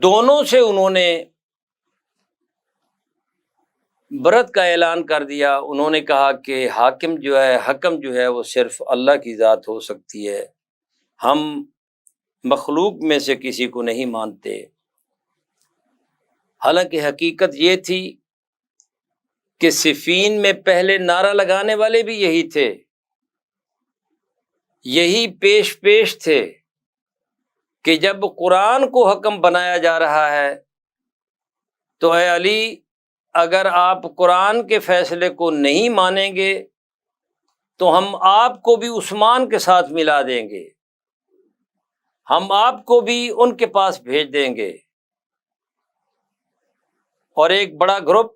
دونوں سے انہوں نے برت کا اعلان کر دیا۔ انہوں نے کہا کہ حکم جو ہے وہ صرف اللہ کی ذات ہو سکتی ہے، ہم مخلوق میں سے کسی کو نہیں مانتے۔ حالانکہ حقیقت یہ تھی کہ صفین میں پہلے نعرہ لگانے والے بھی یہی تھے، یہی پیش تھے کہ جب قرآن کو حکم بنایا جا رہا ہے تو اے علی، اگر آپ قرآن کے فیصلے کو نہیں مانیں گے تو ہم آپ کو بھی عثمان کے ساتھ ملا دیں گے، ہم آپ کو بھی ان کے پاس بھیج دیں گے۔ اور ایک بڑا گروپ،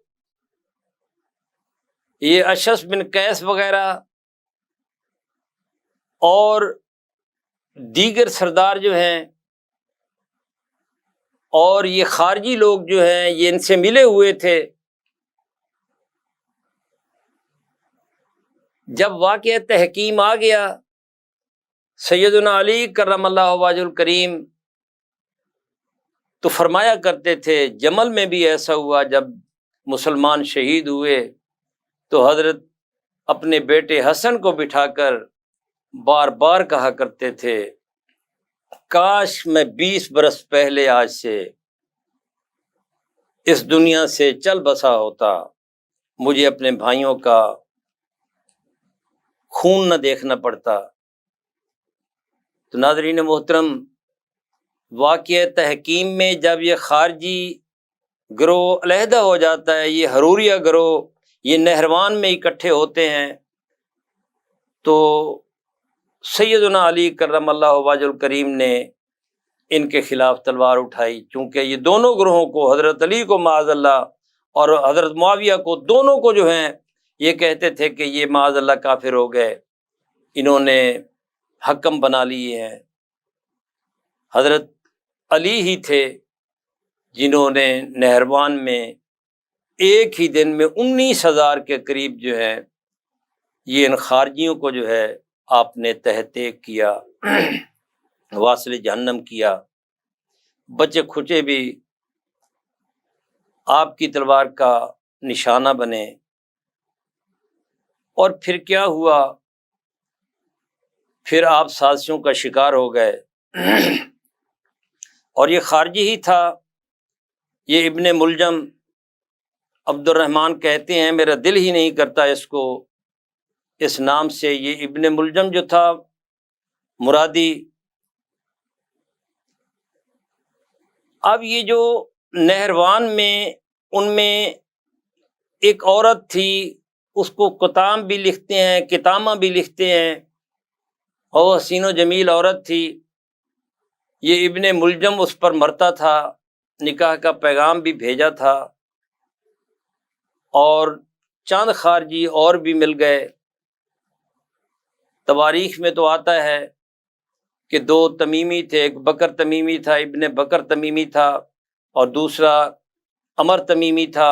یہ اشعث بن قیس وغیرہ اور دیگر سردار جو ہیں اور یہ خارجی لوگ جو ہیں، یہ ان سے ملے ہوئے تھے۔ جب واقعہ تحکیم آ گیا، سیدنا علی کرم اللہ وجہ الکریم تو فرمایا کرتے تھے، جمل میں بھی ایسا ہوا، جب مسلمان شہید ہوئے تو حضرت اپنے بیٹے حسن کو بٹھا کر بار بار کہا کرتے تھے، کاش میں 20 برس پہلے آج سے اس دنیا سے چل بسا ہوتا، مجھے اپنے بھائیوں کا خون نہ دیکھنا پڑتا۔ تو ناظرین محترم، واقعہ تحکیم میں جب یہ خارجی گروہ علیحدہ ہو جاتا ہے، یہ حروریہ گروہ یہ نہروان میں اکٹھے ہوتے ہیں، تو سیدنا علی کرم اللہ وجہ الکریم نے ان کے خلاف تلوار اٹھائی، چونکہ یہ دونوں گروہوں کو، حضرت علی کو معاذ اللہ اور حضرت معاویہ کو، دونوں کو جو ہیں یہ کہتے تھے کہ یہ معاذ اللہ کافر ہو گئے، انہوں نے حکم بنا لیے ہیں۔ حضرت علی ہی تھے جنہوں نے نہروان میں ایک ہی دن میں 19,000 کے قریب جو ہے یہ ان خارجیوں کو جو ہے آپ نے تحت کیا، واصل جہنم کیا۔ بچے کھچے بھی آپ کی تلوار کا نشانہ بنے۔ اور پھر کیا ہوا؟ پھر آپ سازشوں کا شکار ہو گئے، اور یہ خارجی ہی تھا، یہ ابن ملجم عبد الرحمن کہتے ہیں، میرا دل ہی نہیں کرتا اس کو اس نام سے، یہ ابن ملجم جو تھا مرادی۔ اب یہ جو نہروان میں، ان میں ایک عورت تھی، اس کو کتام بھی لکھتے ہیں، کتامہ بھی لکھتے ہیں، اور حسین و جمیل عورت تھی۔ یہ ابن ملجم اس پر مرتا تھا، نکاح کا پیغام بھی بھیجا تھا، اور چند خارجی اور بھی مل گئے۔ تواریخ میں تو آتا ہے کہ 2 تمیمی تھے، ایک بکر تمیمی تھا، ابن بکر تمیمی تھا، اور دوسرا عمر تمیمی تھا۔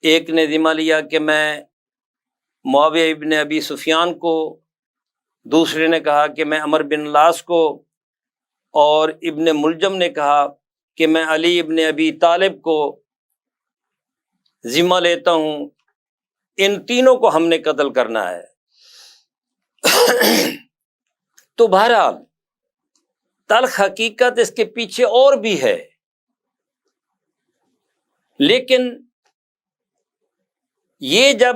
ایک نے ذمہ لیا کہ میں معاویہ ابن ابی سفیان کو، دوسرے نے کہا کہ میں عمر بن العاص کو، اور ابن ملجم نے کہا کہ میں علی ابن ابی طالب کو ذمہ لیتا ہوں، ان تینوں کو ہم نے قتل کرنا ہے۔ تو بہرحال تلخ حقیقت اس کے پیچھے اور بھی ہے، لیکن یہ جب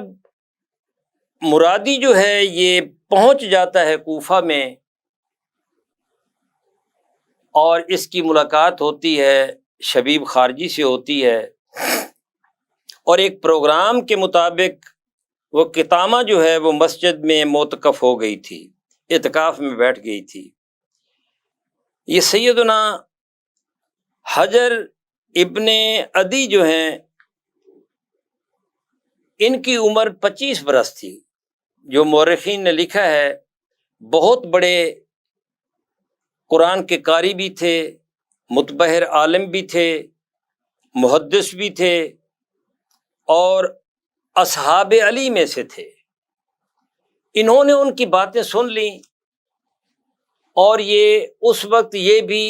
مرادی جو ہے یہ پہنچ جاتا ہے کوفہ میں اور اس کی ملاقات ہوتی ہے شبیب خارجی سے ہوتی ہے، اور ایک پروگرام کے مطابق وہ کتامہ جو ہے وہ مسجد میں معتکف ہو گئی تھی، اعتکاف میں بیٹھ گئی تھی۔ یہ سیدنا حجر ابن عدی جو ہیں ان کی عمر 25 برس تھی، جو مورخین نے لکھا ہے بہت بڑے قرآن کے قاری بھی تھے، متبحر عالم بھی تھے، محدث بھی تھے، اور اصحاب علی میں سے تھے۔ انہوں نے ان کی باتیں سن لیں، اور یہ اس وقت یہ بھی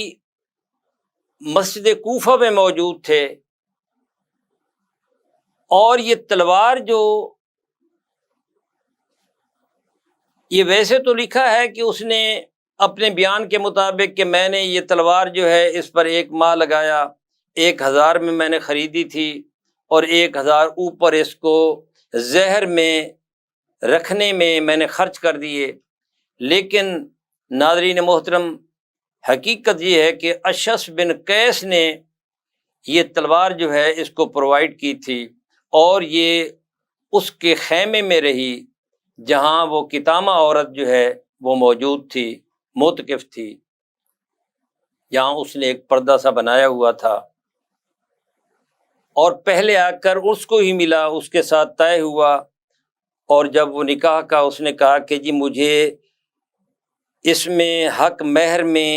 مسجد کوفہ میں موجود تھے، اور یہ تلوار جو یہ ویسے تو لکھا ہے کہ اس نے اپنے بیان کے مطابق کہ میں نے یہ تلوار جو ہے اس پر 1 ماہ لگایا، 1000 میں میں نے خریدی تھی، اور 1000 اوپر اس کو زہر میں رکھنے میں نے خرچ کر دیے۔ لیکن ناظرین محترم، حقیقت یہ ہے کہ اشعث بن قیس نے یہ تلوار جو ہے اس کو پرووائڈ کی تھی، اور یہ اس کے خیمے میں رہی جہاں وہ کتامہ عورت جو ہے وہ موجود تھی، معتکف تھی، جہاں اس نے ایک پردہ سا بنایا ہوا تھا، اور پہلے آ کر اس کو ہی ملا، اس کے ساتھ طے ہوا، اور جب وہ نکاح کا اس نے کہا کہ جی مجھے اس میں حق مہر میں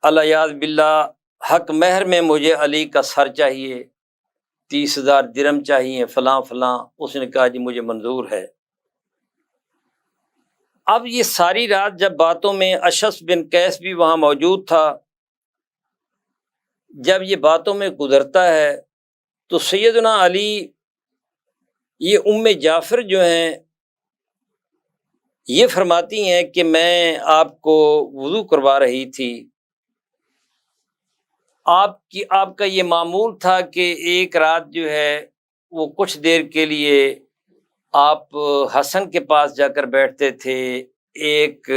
الیاذ باللہ حق مہر میں مجھے علی کا سر چاہیے، 30,000 درم چاہیے، فلاں فلاں، اس نے کہا جی مجھے منظور ہے۔ اب یہ ساری رات جب باتوں میں اشعث بن قیس بھی وہاں موجود تھا، جب یہ باتوں میں گزرتا ہے تو سیدنا علی یہ جعفر جو ہیں یہ فرماتی ہیں کہ میں آپ کو وضو کروا رہی تھی، آپ کا یہ معمول تھا کہ ایک رات جو ہے وہ کچھ دیر کے لیے آپ حسن کے پاس جا کر بیٹھتے تھے، ایک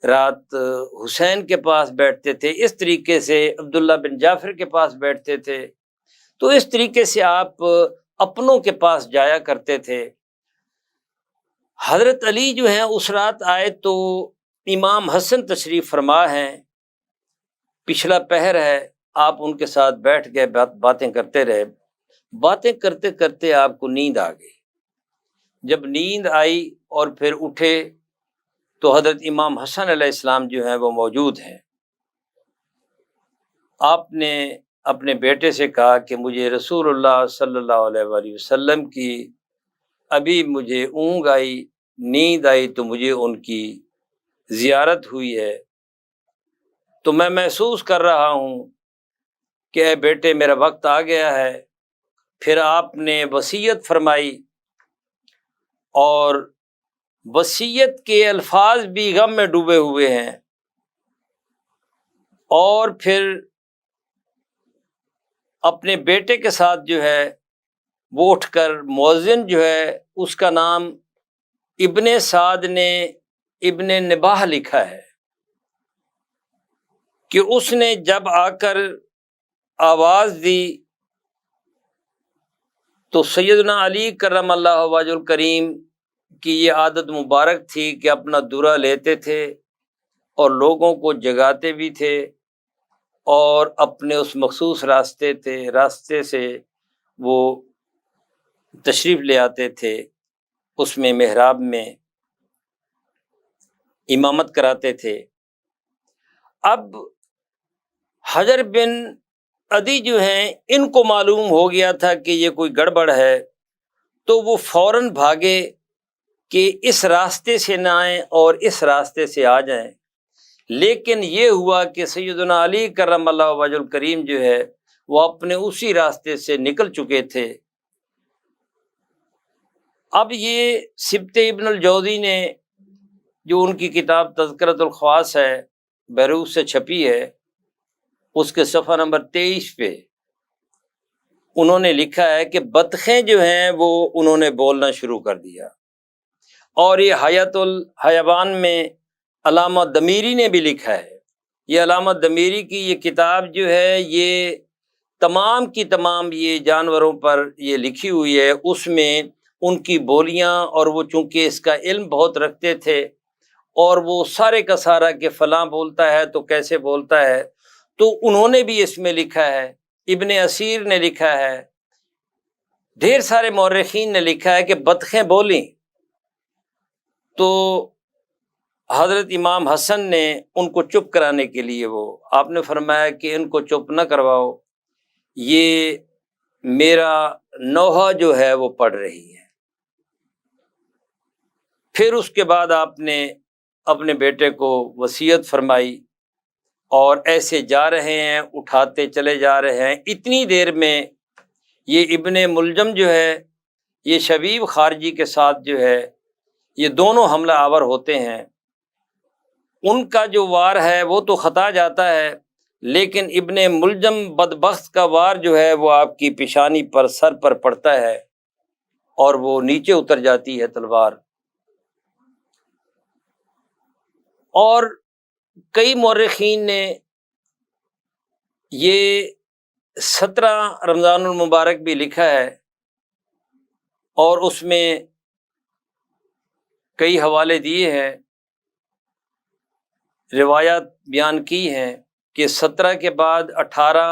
رات حسین کے پاس بیٹھتے تھے، اس طریقے سے عبداللہ بن جعفر کے پاس بیٹھتے تھے، تو اس طریقے سے آپ اپنوں کے پاس جایا کرتے تھے۔ حضرت علی جو ہیں اس رات آئے تو امام حسن تشریف فرما ہیں، پچھلا پہر ہے، آپ ان کے ساتھ بیٹھ گئے، باتیں کرتے رہے، باتیں کرتے کرتے آپ کو نیند آ گئی۔ جب نیند آئی اور پھر اٹھے تو حضرت امام حسن علیہ السلام جو ہیں وہ موجود ہیں۔ آپ نے اپنے بیٹے سے کہا کہ مجھے رسول اللہ صلی اللہ علیہ وآلہ وسلم کی ابھی مجھے اونگ آئی، نیند آئی، تو مجھے ان کی زیارت ہوئی ہے، تو میں محسوس کر رہا ہوں کہ اے بیٹے میرا وقت آ گیا ہے۔ پھر آپ نے وصیت فرمائی، اور وصیت کے الفاظ بھی غم میں ڈوبے ہوئے ہیں، اور پھر اپنے بیٹے کے ساتھ جو ہے وہ اٹھ کر مؤذن جو ہے اس کا نام ابن سعد نے ابن نباہ لکھا ہے کہ اس نے جب آ کر آواز دی تو سیدنا علی کرم اللہ وجہ الکریم کی یہ عادت مبارک تھی کہ اپنا درہ لیتے تھے اور لوگوں کو جگاتے بھی تھے، اور اپنے اس مخصوص راستے سے وہ تشریف لے آتے تھے، اس میں محراب میں امامت کراتے تھے۔ اب حجر بن عدی جو ہیں ان کو معلوم ہو گیا تھا کہ یہ کوئی گڑبڑ ہے، تو وہ فوراً بھاگے کہ اس راستے سے نہ آئیں اور اس راستے سے آ جائیں، لیکن یہ ہوا کہ سیدنا علی کرم اللہ وجہ الکریم جو ہے وہ اپنے اسی راستے سے نکل چکے تھے۔ اب یہ سبت ابن الجوزی نے جو ان کی کتاب تذکرۃ الخواص ہے بیروت سے چھپی ہے، اس کے صفحہ نمبر 23 پہ انہوں نے لکھا ہے کہ بطخیں جو ہیں وہ انہوں نے بولنا شروع کر دیا۔ اور یہ حیات الحیوان میں علامہ دمیری نے بھی لکھا ہے، یہ علامہ دمیری کی یہ کتاب جو ہے یہ تمام کی تمام یہ جانوروں پر یہ لکھی ہوئی ہے، اس میں ان کی بولیاں، اور وہ چونکہ اس کا علم بہت رکھتے تھے اور وہ سارے کا سارا کہ فلاں بولتا ہے تو کیسے بولتا ہے، تو انہوں نے بھی اس میں لکھا ہے، ابن اسیر نے لکھا ہے، ڈھیر سارے مورخین نے لکھا ہے کہ بطخیں بولیں تو حضرت امام حسن نے ان کو چپ کرانے کے لیے آپ نے فرمایا کہ ان کو چپ نہ کرواؤ، یہ میرا نوحہ جو ہے وہ پڑھ رہی ہے۔ پھر اس کے بعد آپ نے اپنے بیٹے کو وصیت فرمائی، اور ایسے جا رہے ہیں، اٹھاتے چلے جا رہے ہیں، اتنی دیر میں یہ ابن ملجم جو ہے یہ شبیب خارجی کے ساتھ جو ہے یہ دونوں حملہ آور ہوتے ہیں، ان کا جو وار ہے وہ تو خطا جاتا ہے، لیکن ابن ملجم بدبخت کا وار جو ہے وہ آپ کی پیشانی پر، سر پر پڑتا ہے اور وہ نیچے اتر جاتی ہے تلوار۔ اور کئی مورخین نے یہ 17 رمضان المبارک بھی لکھا ہے، اور اس میں کئی حوالے دیے ہیں، روایات بیان کی ہیں کہ 17 کے بعد 18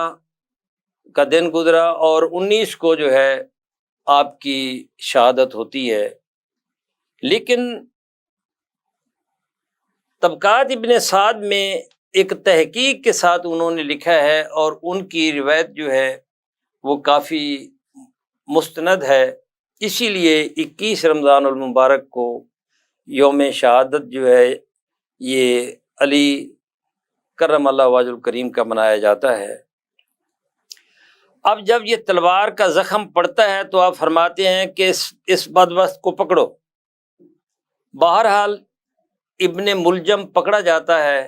کا دن گزرا اور 19 کو جو ہے آپ کی شہادت ہوتی ہے۔ لیکن طبقات ابن سعد میں ایک تحقیق کے ساتھ انہوں نے لکھا ہے، اور ان کی روایت جو ہے وہ کافی مستند ہے، اسی لیے 21 رمضان المبارک کو یوم شہادت جو ہے یہ علی کرم اللہ وجہ الکریم کا منایا جاتا ہے۔ اب جب یہ تلوار کا زخم پڑتا ہے تو آپ فرماتے ہیں کہ اس بدبخت کو پکڑو۔ بہرحال ابن ملجم پکڑا جاتا ہے،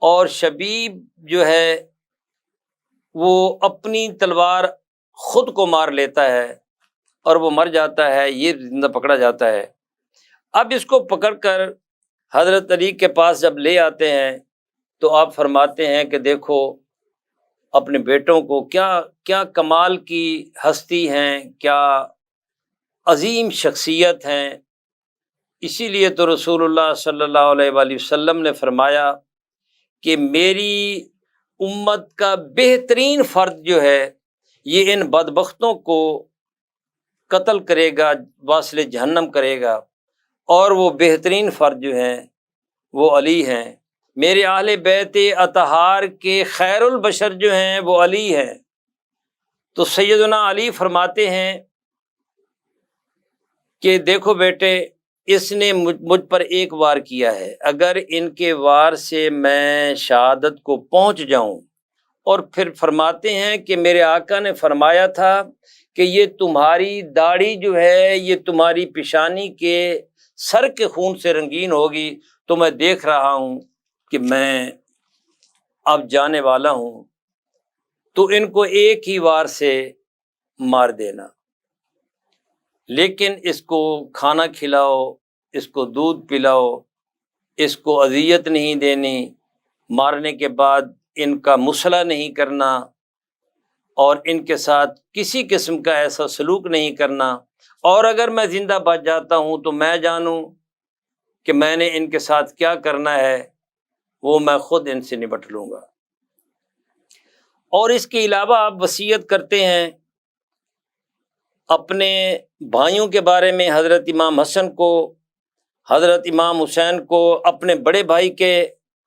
اور شبیب جو ہے وہ اپنی تلوار خود کو مار لیتا ہے اور وہ مر جاتا ہے، یہ زندہ پکڑا جاتا ہے۔ اب اس کو پکڑ کر حضرت علی کے پاس جب لے آتے ہیں تو آپ فرماتے ہیں کہ دیکھو اپنے بیٹوں کو، کیا کمال کی ہستی ہیں، کیا عظیم شخصیت ہیں۔ اسی لیے تو رسول اللہ صلی اللہ علیہ وآلہ وسلم نے فرمایا کہ میری امت کا بہترین فرد جو ہے یہ ان بدبختوں کو قتل کرے گا، واصل جہنم کرے گا، اور وہ بہترین فرد جو ہیں وہ علی ہیں۔ میرے اہل بیت اطہار کے خیر البشر جو ہیں وہ علی ہیں۔ تو سیدنا علی فرماتے ہیں کہ دیکھو بیٹے، اس نے مجھ پر ایک وار کیا ہے، اگر ان کے وار سے میں شہادت کو پہنچ جاؤں، اور پھر فرماتے ہیں کہ میرے آقا نے فرمایا تھا کہ یہ تمہاری داڑھی جو ہے یہ تمہاری پیشانی کے سر کے خون سے رنگین ہوگی، تو میں دیکھ رہا ہوں کہ میں اب جانے والا ہوں، تو ان کو ایک ہی وار سے مار دینا، لیکن اس کو کھانا کھلاؤ، اس کو دودھ پلاؤ، اس کو اذیت نہیں دینی، مارنے کے بعد ان کا مصلح نہیں کرنا، اور ان کے ساتھ کسی قسم کا ایسا سلوک نہیں کرنا، اور اگر میں زندہ بچ جاتا ہوں تو میں جانوں کہ میں نے ان کے ساتھ کیا کرنا ہے، وہ میں خود ان سے نپٹ لوں گا۔ اور اس کے علاوہ آپ وصیت کرتے ہیں اپنے بھائیوں کے بارے میں، حضرت امام حسن کو، حضرت امام حسین کو، اپنے بڑے بھائی کے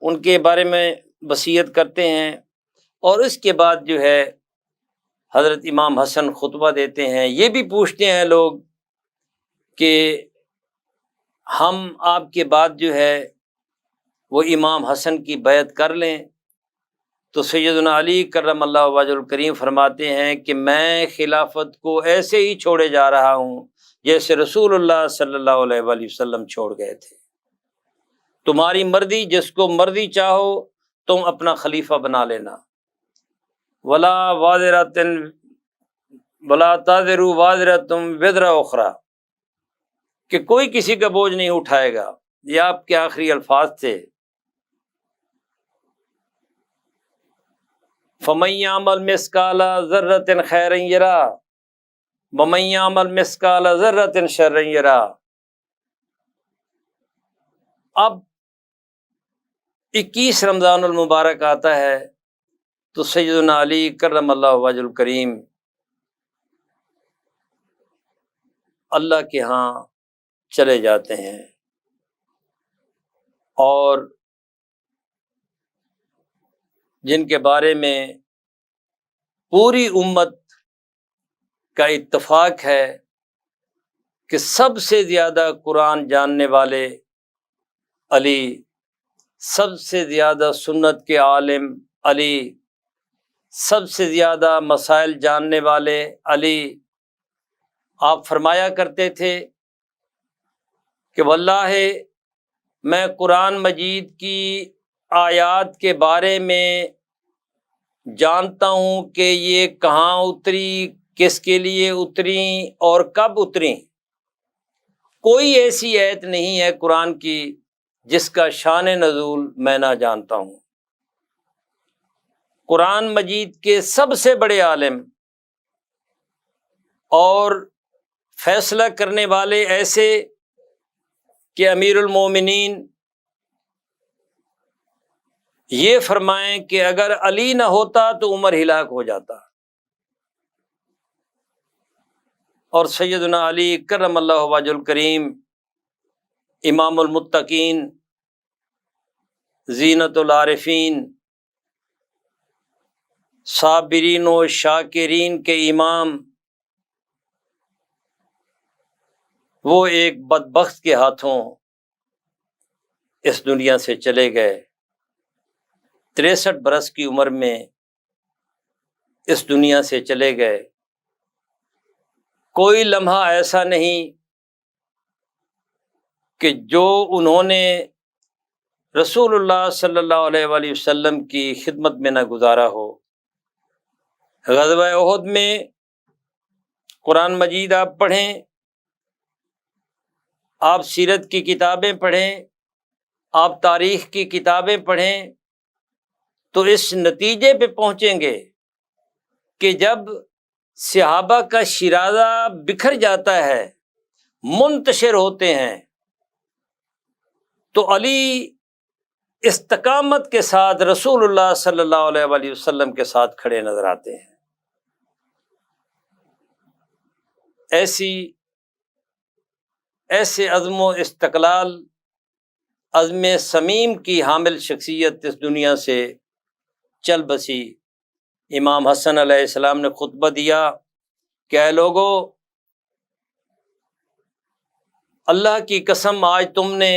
ان کے بارے میں وصیت کرتے ہیں، اور اس کے بعد جو ہے حضرت امام حسن خطبہ دیتے ہیں۔ یہ بھی پوچھتے ہیں لوگ کہ ہم آپ کے بعد جو ہے وہ امام حسن کی بیعت کر لیں، تو سیدنا علی کرم اللہ وجہ الکریم فرماتے ہیں کہ میں خلافت کو ایسے ہی چھوڑے جا رہا ہوں جیسے رسول اللہ صلی اللہ علیہ وآلہ وسلم چھوڑ گئے تھے۔ تمہاری مرضی، جس کو مرضی چاہو تم اپنا خلیفہ بنا لینا. ولا وازرۃ ولا تازر وازرۃ وزر اخری، کہ کوئی کسی کا بوجھ نہیں اٹھائے گا. یہ آپ کے آخری الفاظ تھے. فَمَن يَعْمَلْ مِثْقَالَ ذَرَّةٍ خَيْرًا يَرَهُ وَمَن يَعْمَلْ مِثْقَالَ ذَرَّةٍ شَرًّا يَرَهُ. اب 21 رمضان المبارک آتا ہے تو سیدنا علی کرم اللہ وجہ الکریم اللہ کے ہاں چلے جاتے ہیں، اور جن کے بارے میں پوری امت کا اتفاق ہے کہ سب سے زیادہ قرآن جاننے والے علی، سب سے زیادہ سنت کے عالم علی، سب سے زیادہ مسائل جاننے والے علی. آپ فرمایا کرتے تھے کہ واللہ میں قرآن مجید کی آیات کے بارے میں جانتا ہوں کہ یہ کہاں اتری، کس کے لیے اتری اور کب اتری. کوئی ایسی آیت نہیں ہے قرآن کی جس کا شان نزول میں نہ جانتا ہوں. قرآن مجید کے سب سے بڑے عالم اور فیصلہ کرنے والے ایسے کہ امیر المومنین یہ فرمائیں کہ اگر علی نہ ہوتا تو عمر ہلاک ہو جاتا. اور سیدنا علی کرم اللہ وجہ الکریم امام المتقین، زینت العارفین، صابرین و شاکرین کے امام، وہ ایک بدبخت کے ہاتھوں اس دنیا سے چلے گئے. 63 برس کی عمر میں اس دنیا سے چلے گئے. کوئی لمحہ ایسا نہیں کہ جو انہوں نے رسول اللہ صلی اللہ علیہ وآلہ وسلم کی خدمت میں نہ گزارا ہو. غزوہ احد میں قرآن مجید آپ پڑھیں، آپ سیرت کی کتابیں پڑھیں، آپ تاریخ کی کتابیں پڑھیں، تو اس نتیجے پہ پہنچیں گے کہ جب صحابہ کا شیرازہ بکھر جاتا ہے، منتشر ہوتے ہیں، تو علی استقامت کے ساتھ رسول اللہ صلی اللہ علیہ وآلہ وسلم کے ساتھ کھڑے نظر آتے ہیں. ایسے عزم و استقلال، عزم صمیم کی حامل شخصیت اس دنیا سے چل بسی. امام حسن علیہ السلام نے خطبہ دیا کہ اے لوگو، اللہ کی قسم آج تم نے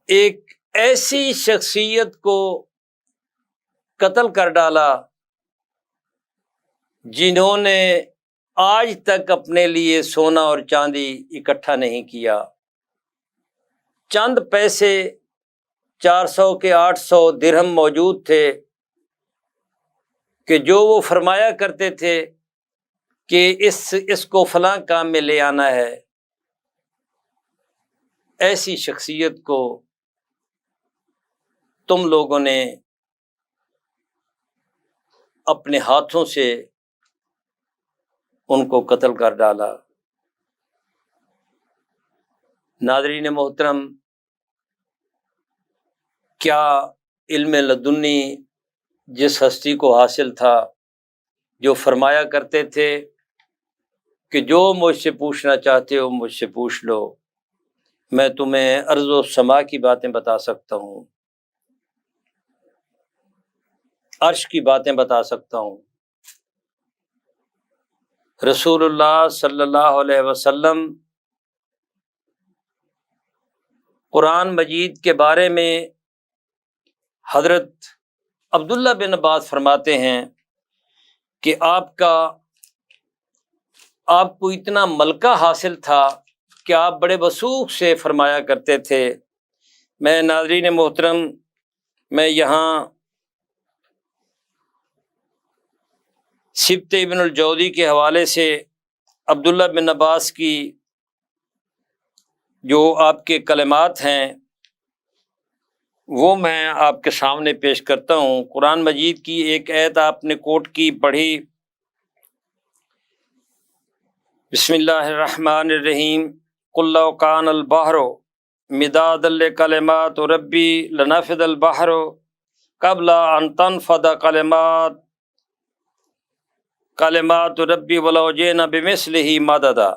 ایک ایسی شخصیت کو قتل کر ڈالا جنہوں نے آج تک اپنے لیے سونا اور چاندی اکٹھا نہیں کیا. چند پیسے 400 کے 800 درہم موجود تھے کہ جو وہ فرمایا کرتے تھے کہ اس کو فلاں کام میں لے آنا ہے. ایسی شخصیت کو تم لوگوں نے اپنے ہاتھوں سے ان کو قتل کر ڈالا. ناظرین محترم، کیا علم لدنی جس ہستی کو حاصل تھا جو فرمایا کرتے تھے کہ جو مجھ سے پوچھنا چاہتے ہو مجھ سے پوچھ لو، میں تمہیں ارض و سما کی باتیں بتا سکتا ہوں، عرش کی باتیں بتا سکتا ہوں. رسول اللہ صلی اللہ علیہ وسلم قرآن مجید کے بارے میں حضرت عبداللہ بن عباس فرماتے ہیں کہ آپ کو اتنا ملکہ حاصل تھا کہ آپ بڑے وثوق سے فرمایا کرتے تھے۔ میں ناظرین محترم، میں یہاں سبت ابن الجوزی کے حوالے سے عبداللہ بن عباس کی جو آپ کے کلمات ہیں وہ میں آپ کے سامنے پیش کرتا ہوں۔ قرآن مجید کی ایک آیت آپ نے کوٹ کی، پڑھی، بسم اللہ الرحمن الرحیم، قل لو کان البحر مدادا لکلمات ربی لنفد البحر قبل ان تنفد کلمات ربی ولو جئنا بمثلہ مددا۔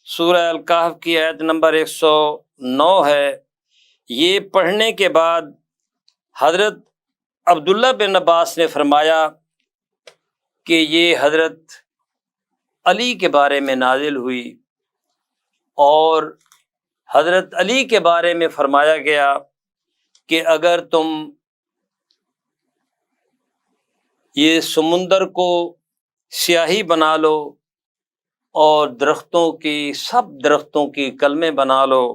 سورہ الکہف کی آیت نمبر 109 ہے۔ یہ پڑھنے کے بعد حضرت عبداللہ بن عباس نے فرمایا کہ یہ حضرت علی کے بارے میں نازل ہوئی، اور حضرت علی کے بارے میں فرمایا گیا کہ اگر تم یہ سمندر کو سیاہی بنا لو اور سب درختوں کی کلمیں بنا لو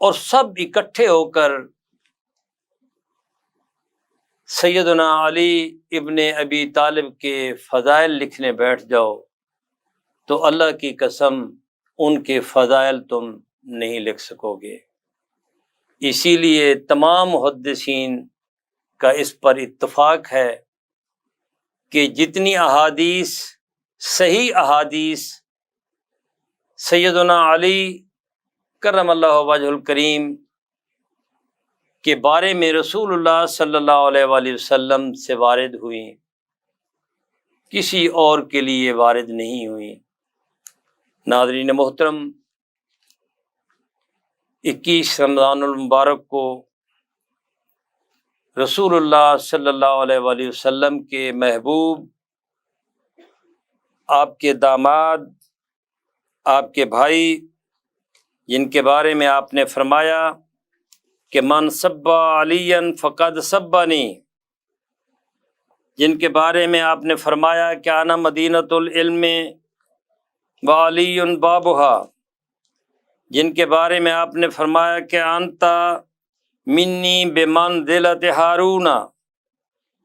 اور سب اکٹھے ہو کر سیدنا علی ابن ابی طالب کے فضائل لکھنے بیٹھ جاؤ تو اللہ کی قسم ان کے فضائل تم نہیں لکھ سکو گے۔ اسی لیے تمام محدثین کا اس پر اتفاق ہے کہ جتنی احادیث، صحیح احادیث سیدنا علی کرم اللہ وجہ الکریم کے بارے میں رسول اللہ صلی اللہ علیہ وآلہ وسلم سے وارد ہوئیں، کسی اور کے لیے وارد نہیں ہوئیں۔ ناظرین محترم، 21 رمضان المبارک کو رسول اللہ صلی اللہ علیہ وآلہ وسلم کے محبوب، آپ کے داماد، آپ کے بھائی، جن کے بارے میں آپ نے فرمایا کہ من سب علی فقد سبنی، جن کے بارے میں آپ نے فرمایا کہ انا مدینۃ العلم وعلی بابھا، جن کے بارے میں آپ نے فرمایا کہ انت منی بمنزلۃ ہارون،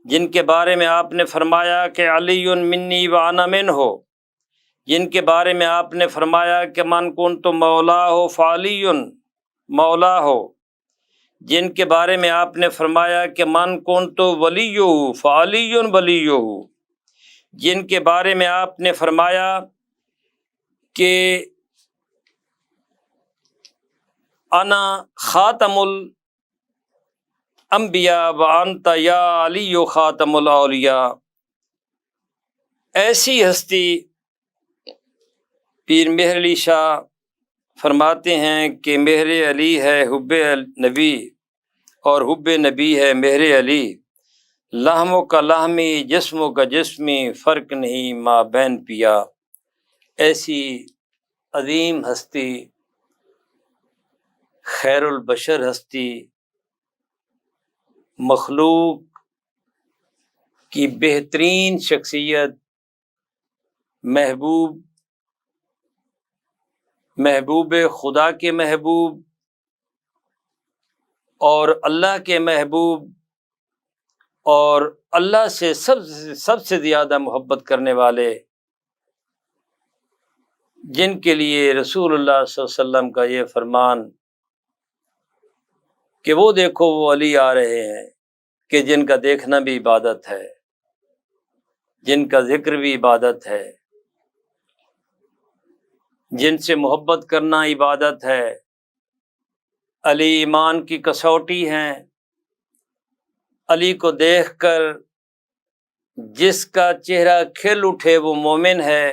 جن کے بارے میں آپ نے فرمایا کہ علی منی وانا منہ، جن کے بارے میں آپ نے فرمایا کہ من کنت مولاہ فعلی مولاہ، جن کے بارے میں آپ نے فرمایا کہ من کنت ولیہ فعلی ولیہ، جن کے بارے میں آپ نے فرمایا کہ انا خاتم الانبیاء وانت یا علی خاتم الاولیاء۔ ایسی ہستی پیر مہر علی شاہ فرماتے ہیں کہ مہر علی ہے حب نبی اور حب نبی ہے مہر علی، لحموں کا لحمی جسموں کا جسمی فرق نہیں ماں بین پیا۔ ایسی عظیم ہستی، خیر البشر ہستی، مخلوق کی بہترین شخصیت، محبوب خدا کے محبوب اور اللہ کے محبوب اور اللہ سے سب سے زیادہ محبت کرنے والے، جن کے لیے رسول اللہ صلی اللہ علیہ وسلم کا یہ فرمان کہ وہ دیکھو وہ علی آ رہے ہیں، کہ جن کا دیکھنا بھی عبادت ہے، جن کا ذکر بھی عبادت ہے، جن سے محبت کرنا عبادت ہے۔ علی ایمان کی کسوٹی ہیں، علی کو دیکھ کر جس کا چہرہ کھل اٹھے وہ مومن ہے،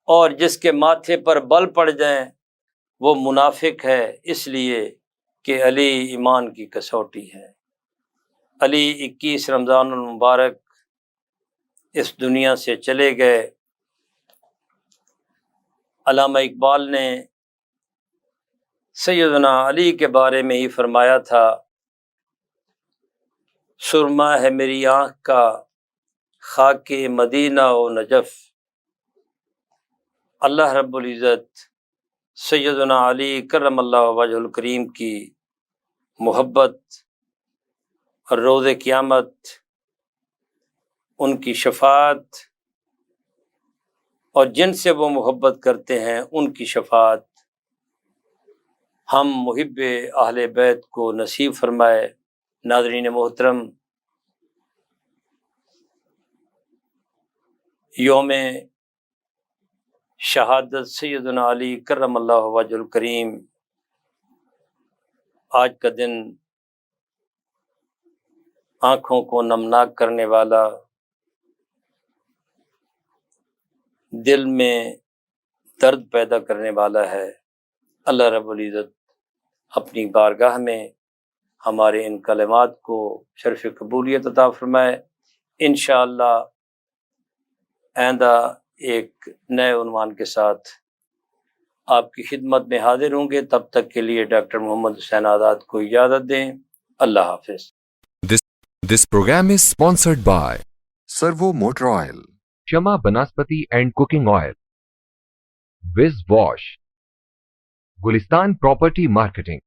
اور جس کے ماتھے پر بل پڑ جائیں وہ منافق ہے، اس لیے کہ علی ایمان کی کسوٹی ہے۔ علی 21 رمضان المبارک اس دنیا سے چلے گئے۔ علامہ اقبال نے سیدنا علی کے بارے میں ہی فرمایا تھا، سرما ہے میری آنکھ کا خاک مدینہ و نجف۔ اللہ رب العزت سیدنا علی کرم اللہ وجہ الکریم کی محبت اور روز قیامت ان کی شفاعت اور جن سے وہ محبت کرتے ہیں ان کی شفاعت ہم محب اہل بیت کو نصیب فرمائے۔ ناظرین محترم، یوم شہادت سیدنا علی کرم اللہ وجہ الکریم، آج کا دن آنکھوں کو نمناک کرنے والا، دل میں درد پیدا کرنے والا ہے۔ اللہ رب العزت اپنی بارگاہ میں ہمارے ان کلمات کو شرف قبولیت عطا فرمائے۔ انشاءاللہ آئندہ ایک نئے عنوان کے ساتھ آپ کی خدمت میں حاضر ہوں گے۔ تب تک کے لیے ڈاکٹر محمد حسین آزاد کو اجازت دیں۔ اللہ حافظ۔ This program is sponsored by Servo Motor Oil, Shama Banaspati and Cooking Oil, Viz Wash, Gulistan Property Marketing,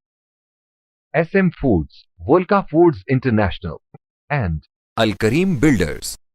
SM Foods, Volca Foods International, and Al Kareem Builders.